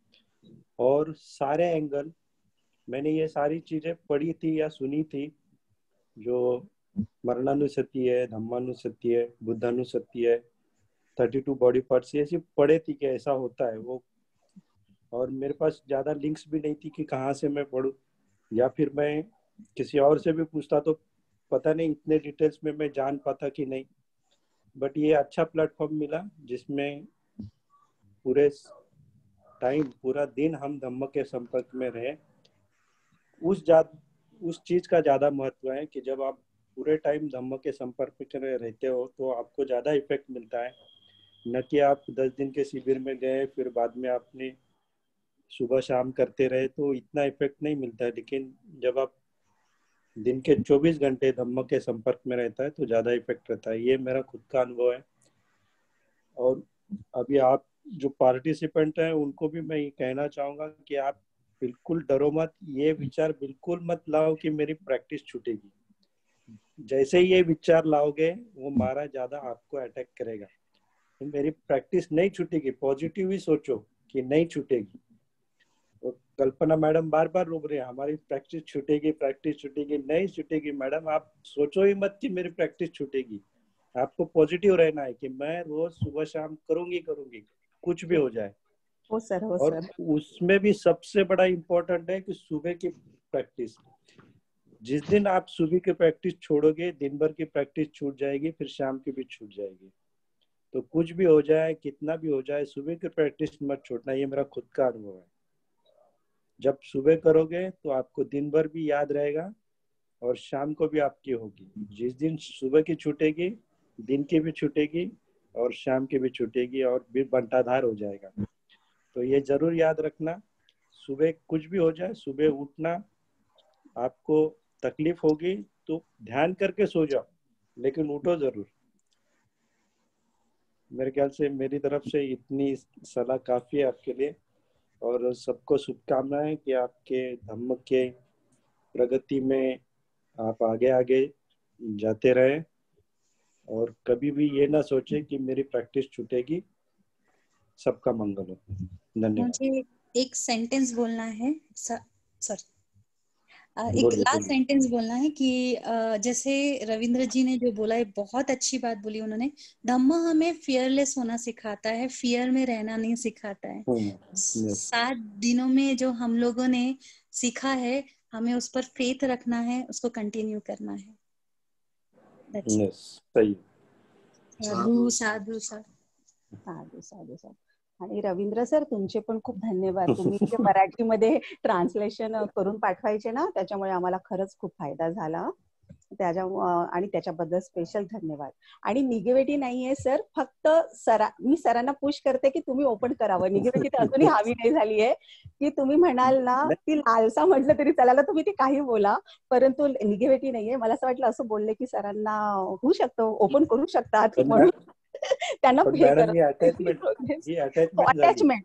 और सारे एंगल मैंने ये सारी चीजें पढ़ी थी या सुनी थी, जो मरणानुसति है, धम्मानुसति है, बुद्धानुसति है, 32 बॉडी पार्ट्स, ये सब पढ़े थी कि ऐसा होता है वो। और मेरे पास ज्यादा लिंक्स भी नहीं थी कि कहाँ से मैं पढ़ूं, या फिर मैं किसी और से भी पूछता तो पता नहीं इतने डिटेल्स में मैं जान पाता कि नहीं। बट ये अच्छा प्लेटफॉर्म मिला जिसमें पूरे टाइम, पूरा दिन हम धम्म के संपर्क में रहे। उस चीज का ज्यादा महत्व है कि जब आप पूरे टाइम धम्म के संपर्क में रहते हो तो आपको ज्यादा इफेक्ट मिलता है। न कि आप 10 दिन के शिविर में गए फिर बाद में आपने सुबह शाम करते रहे तो इतना इफेक्ट नहीं मिलता है। लेकिन जब आप दिन के 24 घंटे धम्म के संपर्क में रहता है तो ज्यादा इफेक्ट रहता है। ये मेरा खुद का अनुभव है। और अभी आप जो पार्टिसिपेंट हैं उनको भी मैं ये कहना चाहूंगा कि आप बिल्कुल डरो मत, ये विचार बिल्कुल मत लाओ कि मेरी प्रैक्टिस छूटेगी। जैसे ही ये विचार लाओगे वो मारा ज्यादा आपको अटैक करेगा। तो मेरी प्रैक्टिस नहीं छूटेगी, पॉजिटिव ही सोचो कि नहीं छूटेगी। तो कल्पना मैडम बार बार रोक रहे हैं हमारी प्रैक्टिस छूटेगी, प्रैक्टिस छूटेगी। नहीं छूटेगी मैडम, आप सोचो ही मत कि मेरी प्रैक्टिस छूटेगी। आपको पॉजिटिव रहना है कि मैं रोज सुबह शाम करूंगी, कुछ भी हो जाए। हो सर, हो और सर। उसमें भी सबसे बड़ा इम्पोर्टेंट है कि सुबह की प्रैक्टिस। जिस दिन आप सुबह की प्रैक्टिस छोड़ोगे दिन भर की प्रैक्टिस छूट जाएगी, फिर शाम की भी छूट जाएगी। तो कुछ भी हो जाए, कितना भी हो जाए, सुबह की प्रैक्टिस मत छोड़ना। ये मेरा खुद का अनुभव है। जब सुबह करोगे तो आपको दिन भर भी याद रहेगा और शाम को भी आपकी होगी। जिस दिन सुबह की छूटेगी दिन की भी छूटेगी और शाम की भी छूटेगी और भी बंटाधार हो जाएगा। तो ये जरूर याद रखना, सुबह कुछ भी हो जाए सुबह उठना। आपको तकलीफ होगी तो ध्यान करके सो जाओ, लेकिन उठो जरूर। मेरे ख्याल से मेरी तरफ से इतनी सलाह काफी है आपके लिए। और सबको शुभकामनाएं कि आपके धम्म के प्रगति में आप आगे आगे जाते रहे और कभी भी ये ना सोचे कि मेरी प्रैक्टिस छूटेगी। सबका मंगल हो। धन्यवाद। मुझे एक सेंटेंस बोलना है सॉरी, एक बोलिए, लास्ट बोलिए। सेंटेंस बोलना है कि जैसे रविंद्र जी ने जो बोला है बहुत अच्छी बात बोली उन्होंने। धम्म हमें फियरलेस होना सिखाता है, फियर में रहना नहीं सिखाता है। yes. 7 दिनों में जो हम लोगों ने सीखा है हमें उस पर फेथ रखना है, उसको कंटिन्यू करना है। yes, सही। साधू साधू साधू साधू साधू। आणि रवींद्र सर तुमचे पण खूप धन्यवाद। तुम्ही जे मराठीमध्ये ट्रान्सलेशन करून पाठवायचे ना, त्याच्यामुळे आम्हाला खरंच खूप फायदा झाला। आणि त्याच्याबद्दल स्पेशल धन्यवाद। आणि निगेटिव्हिटी नाहीये सर, फक्त मी सरांना पुश करते की तुम्ही ओपन करावं। निगेटिव्हिटी तर अजूनही हवी नाही झाली आहे की तुम्ही म्हणाल ना ती लालसा म्हटलं तरी चालायला तुम्ही ती काही बोला, परंतु निगेटिव्हिटी नाहीये। मला असं वाटलं असं बोलले की सरांना होऊ शकतं, ओपन करू शकतात म्हणून त्यांना मॅडम ही अटॅचमेंट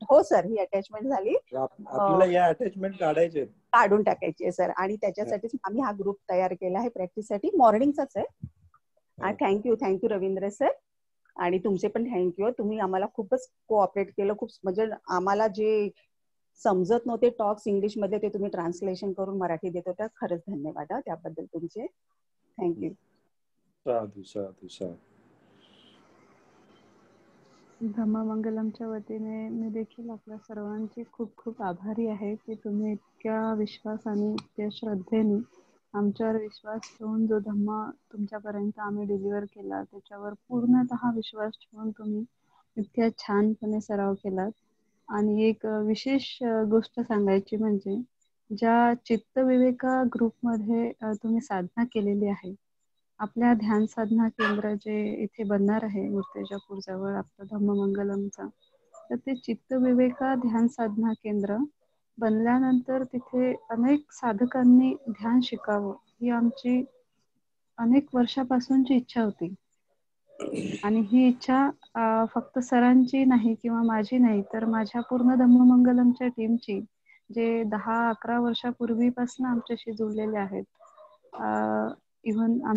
हो सर, ही अटॅचमेंट झाली। आपल्याला या अटॅचमेंट काढायचे, काढून टाकायची सर। आणि त्याच्यासाठीच आम्ही हा ग्रुप तयार केला आहे प्रॅक्टिससाठी। मॉर्निंगचाच आहे। Thank you Ravindra sir. आणि तुमचे पण थँक्यू, तुम्ही आम्हाला खूपच कोऑपरेट केलं। खूप म्हणजे आम्हाला जे समजत नव्हते टॉक्स इंग्लिश मध्ये ते तुम्ही ट्रान्सलेशन करून मराठी देत होता। खरंच धन्यवाद त्याबद्दल तुमचे। थँक्यू। साधू साधू साधू। धम्ममंगलमच्या वतीने मी देखील आपल्या सर्वांची खूप खूप आभारी आहे की तुम्ही इतक्या विश्वासाने, इतक्या श्रद्धेने आमच्यावर विश्वास ठेवून जो धम्म तुमच्यापर्यंत आम्ही डिलिव्हर केला त्याच्यावर पूर्णतः विश्वास ठेवून तुम्ही इतक्या छानपणे सराव केलात। आणि एक विशेष गोष्ट सांगायची म्हणजे ज्या चित्तविवेका ग्रुपमध्ये तुम्ही साधना केलेली आहे, आपल्या ध्यान साधना केंद्र जे इथे बनणार आहे मूर्तिजापूर जवळ आपलं धम्ममंगलमचा, तर ते चित्तविवेका ध्यान साधना केंद्र बनल्यानंतर तिथे अनेक साधकांनी ध्यान शिकावं ही आमची अनेक वर्षापासूनची इच्छा होती। आणि ही इच्छा फक्त सरांची नाही किंवा माझी नाही, तर माझ्या पूर्ण धम्ममंगलमच्या टीमची, जे 10-11 वर्षापूर्वीपासून आमच्याशी जुळलेले आहेत। इव्हन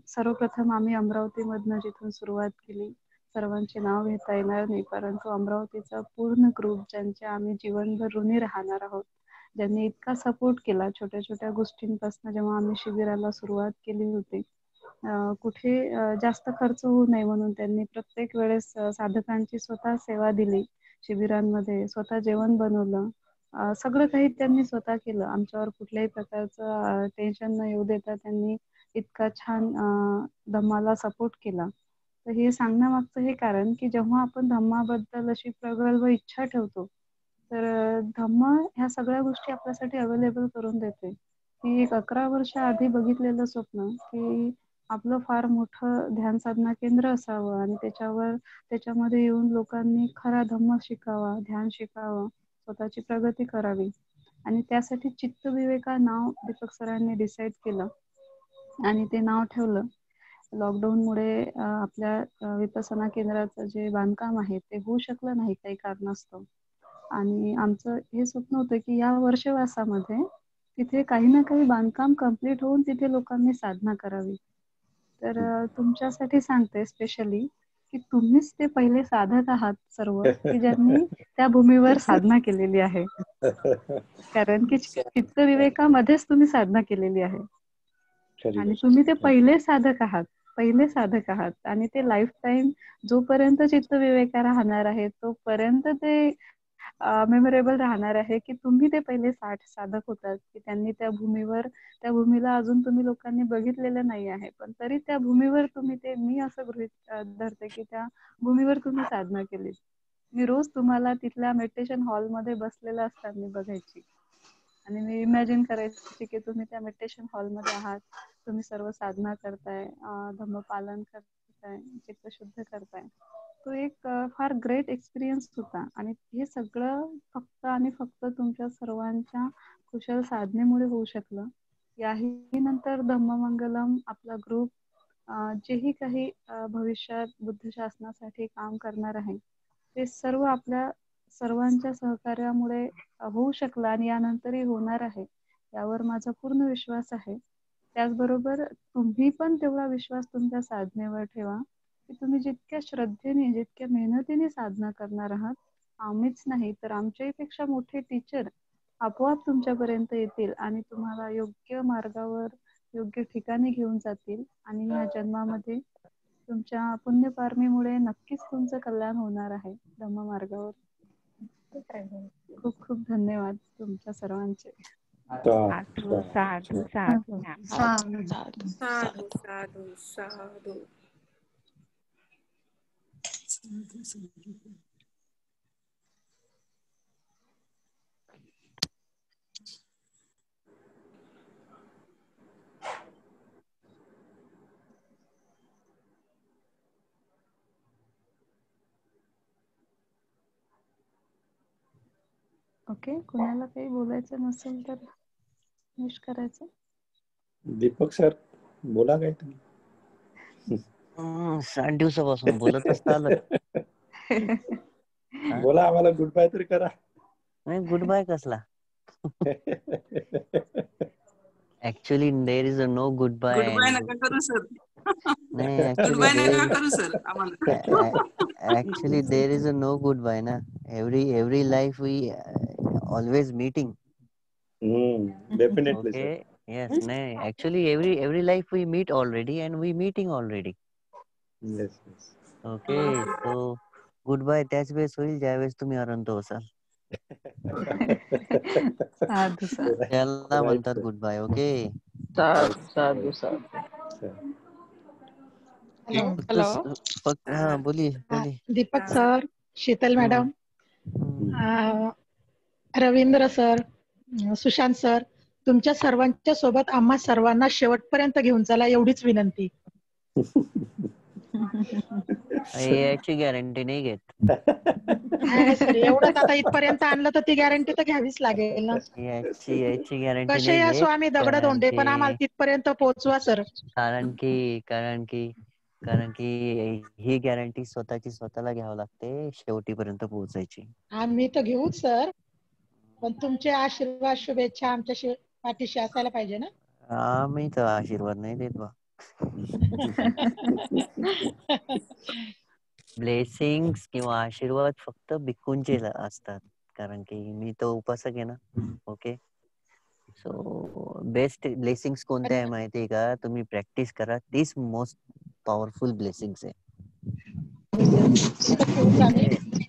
सर्वप्रथम आम्ही अमरावतीमधनं जिथून सुरुवात केली, सर्वांचे नाव घेता येणार नाही, परंतु अमरावतीचा पूर्ण ग्रुप ज्यांचे आम्ही जीवनभर ऋणी राहणार आहोत, ज्यांनी इतका सपोर्ट केला छोट्या छोट्या गोष्टींपासून। जेव्हा आम्ही शिबिराला सुरुवात केली होती, कुठे जास्त खर्च होऊ नये म्हणून त्यांनी प्रत्येक वेळेस साधकांची स्वतः सेवा दिली, शिबिरांमध्ये स्वतः जेवण बनवलं, सगळं काही त्यांनी स्वतः केलं। आमच्यावर कुठल्याही प्रकारचं टेन्शन न येऊ देता त्यांनी इतका छान धम्माला सपोर्ट केला। तर हे सांगण्यामागचं हे कारण की जेव्हा आपण धम्माबद्दल अशी प्रगल्भ इच्छा ठेवतो, तर धम्म ह्या सगळ्या गोष्टी आपल्यासाठी अवेलेबल करून देते। की एक 11 वर्ष आधी बघितलेलं स्वप्न की आपलं फार मोठं ध्यान साधना केंद्र असावं आणि त्याच्यामध्ये येऊन लोकांनी खरा धम्म शिकावा, ध्यान शिकावं, स्वतःची प्रगती करावी. आणि त्यासाठी चित्त विवेका नाव दीपक सरांनी डिसाईड केलं आणि ते नाव ठेवलं. लॉकडाऊनमुळे आपल्या विपसना केंद्राचं जे बांधकाम आहे ते होऊ शकलं नाही काही कारणास्तव. आणि आमचं हे स्वप्न होतं की या वर्षवासामध्ये तिथे काही ना काही बांधकाम कम्प्लीट होऊन तिथे लोकांनी साधना करावी. तर तुमच्यासाठी सांगते स्पेशली की तुम्हीच ते पहिले साधक आहात सर्व की ज्यांनी त्या भूमीवर साधना केलेली आहे. कारण की चित्त विवेकामध्येच तुम्ही साधना केलेली आहे आणि तुम्ही ते पहिले साधक आहात आणि ते लाईफ टाईम जोपर्यंत चित्त विवेका राहणार आहे तोपर्यंत ते मेमोरेबल राहणार आहे की तुम्ही ते पहिले साधक होतात की त्यांनी त्या भूमीला अजून तुम्ही लोकांनी बघितलेलं नाही आहे, पण तरी त्या भूमीवर तुम्ही ते, मी असं गृहीत धरते की त्या भूमीवर तुम्ही साधना केली. मी रोज तुम्हाला तिथल्या मेडिटेशन हॉलमध्ये बसलेलं असताना बघायची आणि मी इमॅजिन करायची की तुम्ही त्या मेडिटेशन हॉलमध्ये आहात, तुम्ही सर्व साधना करताय, धम्मपालन करताय, चित्त शुद्ध करताय. तो एक फार ग्रेट एक्सपिरियन्स होता आणि हे सगळं फक्त आणि फक्त तुमच्या सर्वांच्या कुशल साधनेमुळे होऊ शकलं. याही नंतर धम्ममंगलम आपला ग्रुप जेही काही भविष्यात बुद्ध शासनासाठी काम करणार आहे ते सर्व आपल्या सर्वांच्या सहकार्यामुळे होऊ शकलं आणि यानंतरही होणार आहे यावर माझा पूर्ण विश्वास आहे. त्याचबरोबर तुम्ही पण तेवढा विश्वास तुमच्या साधनेवर ठेवा की तुम्ही जितक्या श्रद्धेने, जितक्या मेहनतीने साधना करणार आहात, आम्हीच नाही तर आमच्यापेक्षा मोठे टीचर आपोआप तुमच्यापर्यंत येतील आणि तुम्हाला योग्य मार्गावर, योग्य ठिकाणी घेऊन जातील आणि या जन्मामध्ये तुमच्या पुण्यपारमीमुळे नक्कीच तुमचं कल्याण होणार आहे धम्ममार्गावर. खूप खूप धन्यवाद तुमच्या सर्वांचे. साधू साधू साधू साधू साधू साधू साधू. ओके, कुणाला काही बोलायचं नसेल तर फिनिश करायचं. दीपक सर बोला काय तुम्ही? 60 दिवसापासून बोलतच आलं. बोला, आम्हाला गुड बाय तरी करा. नाही, गुड बाय कसला? Actually there is a no good bye. Good bye नका करू सर. नाही, गुड बाय नका करू सर आम्हाला. Actually there is a no good bye ना. Every life we always meeting. Definitely, okay, sir. yes, nay, actually every life we meet already and we meeting already. Yes. Okay, so goodbye त्याच वेळेस होईल ज्यावेळेस तुम्ही अनंत होसाल. त्याला म्हणतात good bye. Okay, साधू. Hello. फक्त हा बोली. Deepak sir, Sheetal madam, Ravindra sir, Sushant sir, तुमच्या सर्वांच्या सोबत आम्हा सर्वांना शेवटपर्यंत घेऊन चला एवढीच विनंती. याची गॅरंटी नाही घेत. सर, एवढंच आता इथपर्यंत आणलं तर ती गॅरंटी तर घ्यावीच लागेल ना. याची गॅरंटी कसे नाही असो आम्ही दगड धोंडे, पण आम्हाला तिथपर्यंत पोहोचवा सर. कारण की ही गॅरंटी स्वतःला घ्यावं लागते शेवटीपर्यंत पोहोचायची. आम्ही तर घेऊच सर, पण तुमचे आशीर्वाद, शुभेच्छा आमच्या पाठीशी असायला पाहिजे ना. आम्ही तर आशीर्वाद नाही देत बा. ब्लेसिंग्स किंवा आशीर्वाद फक्त भिक्खूंचे असतात, कारण की मी तो उपासक आहे ना. ओके, सो बेस्ट ब्लेसिंग्स कोणत्या आहे माहिती आहे का? तुम्ही प्रॅक्टिस करा, तीच मोस्ट पॉवरफुल ब्लेसिंग्स आहे.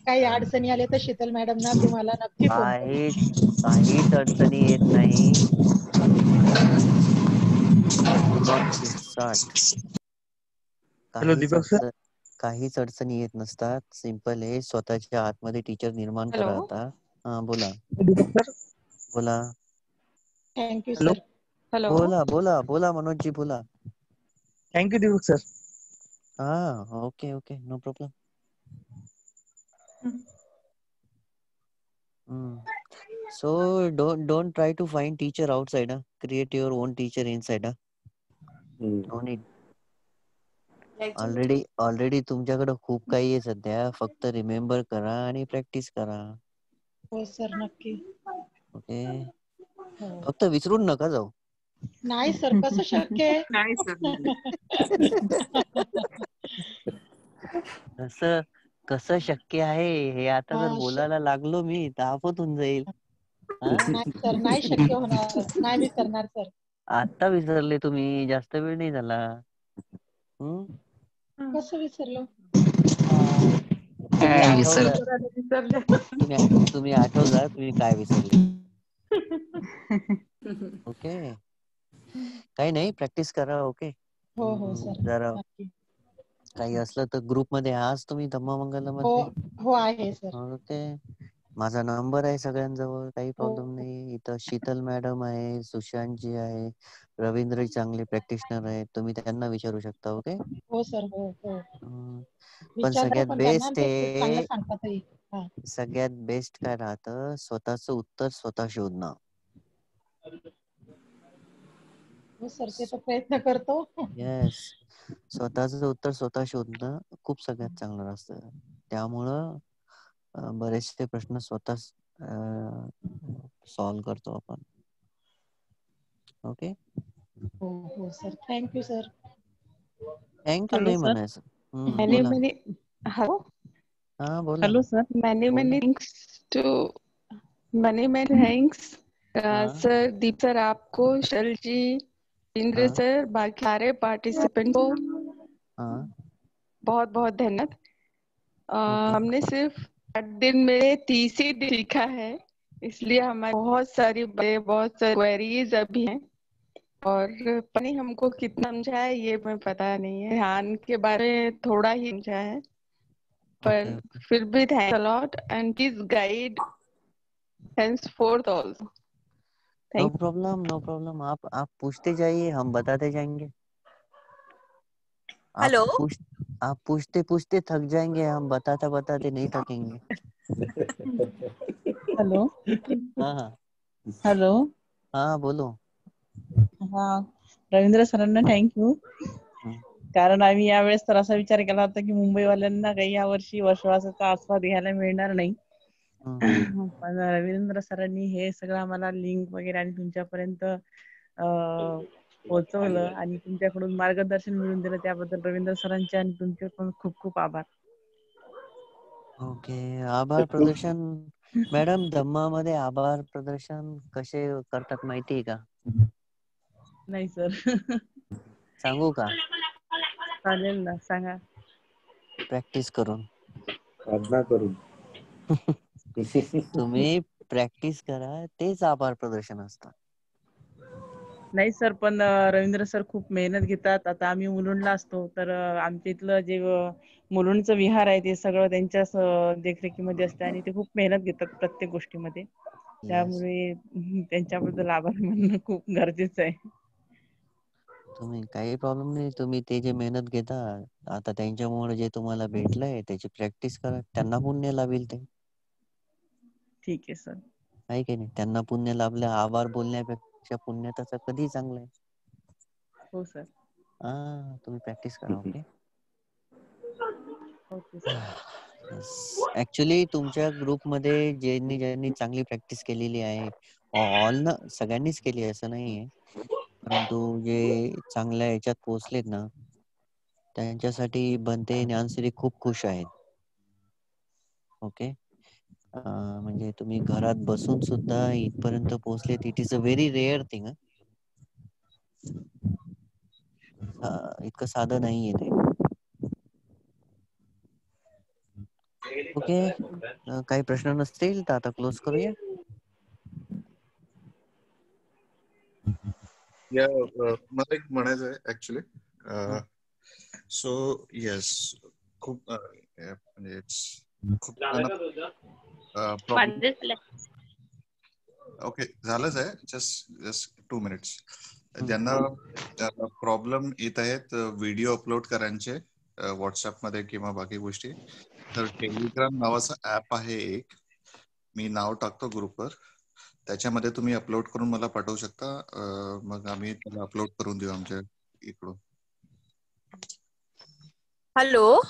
काही अडचणी आल्या तर शीतल मॅडम ना तुम्हाला नक्की फोन करू. काहीच अडचणी येत नाही. काहीच अडचणी येत नसतात. सिंपल आहे, स्वतःच्या आतमध्ये टीचर निर्माण करा. आता हा बोला. Thank you sir. हॅलो. बोला मनोजजी बोला. Thank you Deepak sir. Okay, okay, no problem. So don't try to find teacher outside. Create your own teacher inside. No need. Already तुमच्याकडे खूप काही आहे सध्या. फक्त रिमेंबर करा आणि प्रॅक्टिस करा. हो सर नक्की. ओके. हो. फक्त विसरून नका जाऊ. नाही सर कसं शक्य आहे. नाही सर. कसं शक्य आहे हे आता जर बोलायला लागलो मी तर आपत होऊन जाईल. नाही सर नाही शक्य होणार. नाही विसरणार सर. आता विसरले तुम्ही, जास्त वेळ नाही झाला. कसं विसरलो. तुम्ही आठवजा तुम्ही काय विसरले. ओके. काही नाही, प्रॅक्टिस करा. ओके. हो हो सर. जरा काही असलं तर ग्रुप मध्ये आज तुम्ही धम्मा मंगल मध्ये. हो आहे सर. ओके. माझा नंबर आहे सगळ्यांजवळ, काही प्रॉब्लेम नाही. इथं शीतल मॅडम आहे, सुशांतजी आहे, रवींद्र चांगले प्रॅक्टिशनर आहेत, तुम्ही त्यांना विचारू शकता. ओके. हो सर. हो हो. पण सगळ्यात बेस्ट आहे, सांगतात. सगळ्यात बेस्ट काय राहतं, स्वतःच उत्तर स्वतः शोधणं. हो सर ते तर प्रयत्न करतो. येस. स्वतःच उत्तर स्वतः शोधणं खूप सगळ्यात चांगलं असतं. त्यामुळं बरेचसे प्रश्न स्वतः सॉल्व करतो आपण. ओके. हो हो सर. Thank you sir. थँक्यू नाही म्हणायचं. Many many hello. बोला. Hello sir. Many thanks. Sir Deep sir आपको, शल जी, इंद्र सर, बाकी सारे पार्टिसिपेंट को बहुत बहुत धन्यवाद. हमने सिर्फ 8 दिन में 30 ही दिन सीखा है, इसलिए हमारे बहुत सारी क्वेरीज अभी हैं और पता हमको कितना समझा है ये मैं पता नहीं है. ध्यान के बारे में थोड़ा ही समझा है, पर फिर भी thanks a lot and please guide henceforth also. No problem, no problem. आप पूछते जाइए, हम बताते जाएंगे. हेलो. आप पूछते पूछते थक जाएंगे, हम बताते बताते नहीं थकेंगे. हॅलो. हॅलो. बोलो. रवींद्र सरांना थँक्यू. कारण आम्ही यावेळेस तर असा विचार केला होता की मुंबईवाल्यांना काही यावर्षी वर्षवासाचा आस्वाद घ्यायला मिळणार नाही. पण रवींद्र सरांनी हे सगळं आम्हाला लिंक वगैरे आणि तुमच्यापर्यंत पोहोचवलं आणि तुमच्याकडून मार्गदर्शन मिळवून दिलं, त्याबद्दल रवींद्र सरांचे आणि तुमचे पण खूप खूप आभार. ओके. आभार प्रदर्शन मॅडम, धम्मा मध्ये आभार प्रदर्शन कसे करतात माहितीये का? नाही सर. सांगू का? चालेल ना, सांगा. प्रॅक्टिस करून. प्रार्थना करून. तुम्ही प्रॅक्टिस करा, तेच आभार प्रदर्शन असतं. नाही सर, पण रवींद्र सर खूप मेहनत घेतात. आता आम्ही मुलुंडला असतो तर आमच्या इथलं जे मुलुंडचं विहार आहे ते सगळं त्यांच्याच देखरेखीमध्ये असते आणि ते खूप मेहनत घेतात प्रत्येक गोष्टीमध्ये. त्यामुळे त्यांच्याबद्दल आभार मानणं खूप गरजेचं आहे. तुम्ही काही प्रॉब्लेम नाही. तुम्ही ते जे मेहनत घेता, आता त्यांच्यामुळे जे तुम्हाला भेटलंय त्याची प्रॅक्टिस करा. त्यांना पुण्य लाभेल ते. ठीक आहे सर. आहे की नाही? त्यांना पुण्य लाभलं, आभार बोलण्यापेक्षा पुण्य त्याचं कधी चांगलं आहे. हो सर. तुम्ही प्रॅक्टिस करा. ओके. Okay sir. ऍक्च्युली तुमच्या ग्रुपमध्ये ज्यांनी चांगली प्रॅक्टिस केलेली आहे, सगळ्यांनीच केली असं नाहीये, परंतु जे चांगल्या याच्यात पोहोचलेत ना, त्यांच्यासाठी बनते ज्ञानश्री खूप खुश आहेत. ओके. म्हणजे तुम्ही घरात बसून सुद्धा इथपर्यंत पोहोचलेत. It is a very rare thing. इतकं साधं नाहीये ते. ओके. काही प्रश्न नसतील तर आता क्लोज करूया. मला एक म्हणायचं आहे ऍक्च्युली. सो येस, खूप म्हणजे खूप ओके झालंच आहे. Just 2 minutes. ज्यांना प्रॉब्लेम येत आहेत व्हिडिओ अपलोड करायचे व्हॉट्सअप मध्ये किंवा बाकी गोष्टी, तर टेलिग्राम नावाचा ऍप आहे एक, मी नाव टाकतो ग्रुपवर, त्याच्यामध्ये तुम्ही अपलोड करून मला पाठवू शकता, मग आम्ही त्याला अपलोड करून देऊ आमच्या इकडून. Hello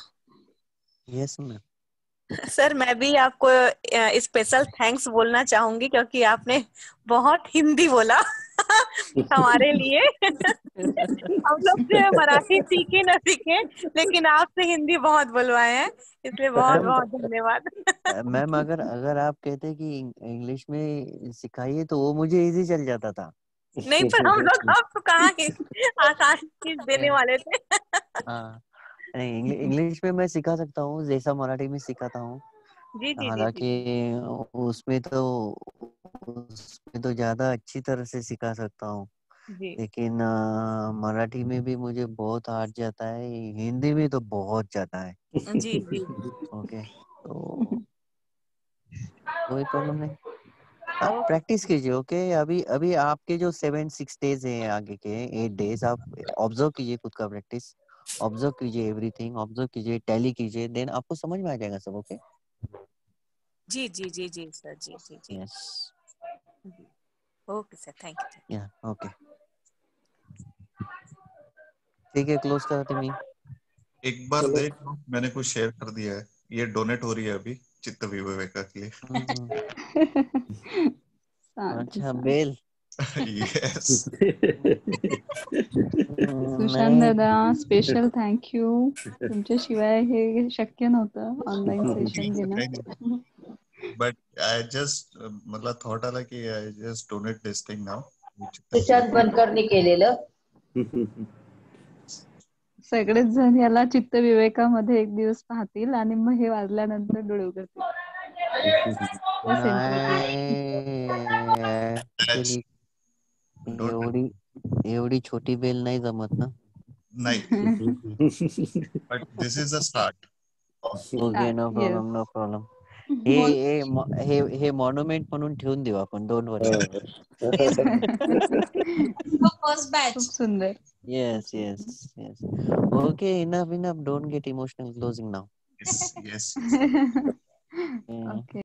yes ma'am. सर, मैं भी आपको स्पेशल थैंक्स बोलना चाहूंगी क्योंकि आपने बहुत हिंदी बोला हमारे लिए हम लोग जो मराठी सीखे न सीखे, लेकिन आपसे हिंदी बहुत बुलवाए हैं, इसलिए बहुत बहुत धन्यवाद। मैम अगर अगर आप कहते कि इंग्लिश में सिखाइए तो वो मुझे इजी चल जाता था. नहीं, पर हम लोग आपको कहाँ आसान चीज देने वाले थे। हाँ, नहीं इंग्लिश में मैं सिखा सकता हूँ जैसा मराठी में सिखाता हूँ. जी जी जी हालांकि उसमें तो ज्यादा अच्छी तरह से सिखा सकता हूँ, जी लेकिन मराठी में भी मुझे बहुत हार्ड जाता है, हिंदी में तो बहुत जाता है. जी जी ओके, तो कोई प्रॉब्लम नहीं, आप प्रैक्टिस कीजिए. ओके, अभी अभी आपके जो 7-6 डेज हैं, आगे के 8 डेज आप ऑब्जर्व कीजिए, खुद का प्रैक्टिस ऑब्जर्व कीजिए, एवरीथिंग ऑब्जर्व कीजिए, टैली कीजिए, देन आपको समझ में आ जाएगा सब. ओके जी जी जी जी सर, जी जी जी, yes, okay sir, thank you. या ओके, ठीक है, क्लोज करते मी. एक बार देख, मैंने कुछ शेयर कर दिया है, ये डोनेट हो रही है अभी चित्त विवेका के लिए. अच्छा, बेल. यस. सुशांत दादा, स्पेशल थँक्यू. तुमच्याशिवाय हे शक्य नव्हतं ऑनलाईन सेशन घेणं. बट आई जस्ट मला थॉट आला की I just donate this thing now. Sushant बनकरने केलेलं. सगळेच जण याला चित्त विवेकामध्ये एक दिवस पाहतील आणि मग हे वाजल्यानंतर डोळे उघडतील. Actually, एवढी छोटी बेल नाही जमत ना. नाही, but this is a start. Okay, no problem, no problem. हे मॉन्युमेंट म्हणून ठेवून देऊ आपण, डोंट वरी. First batch. खूप सुंदर. Yes, yes, yes. Okay, enough. Don't get emotional. Closing now. Yes, yes. Okay.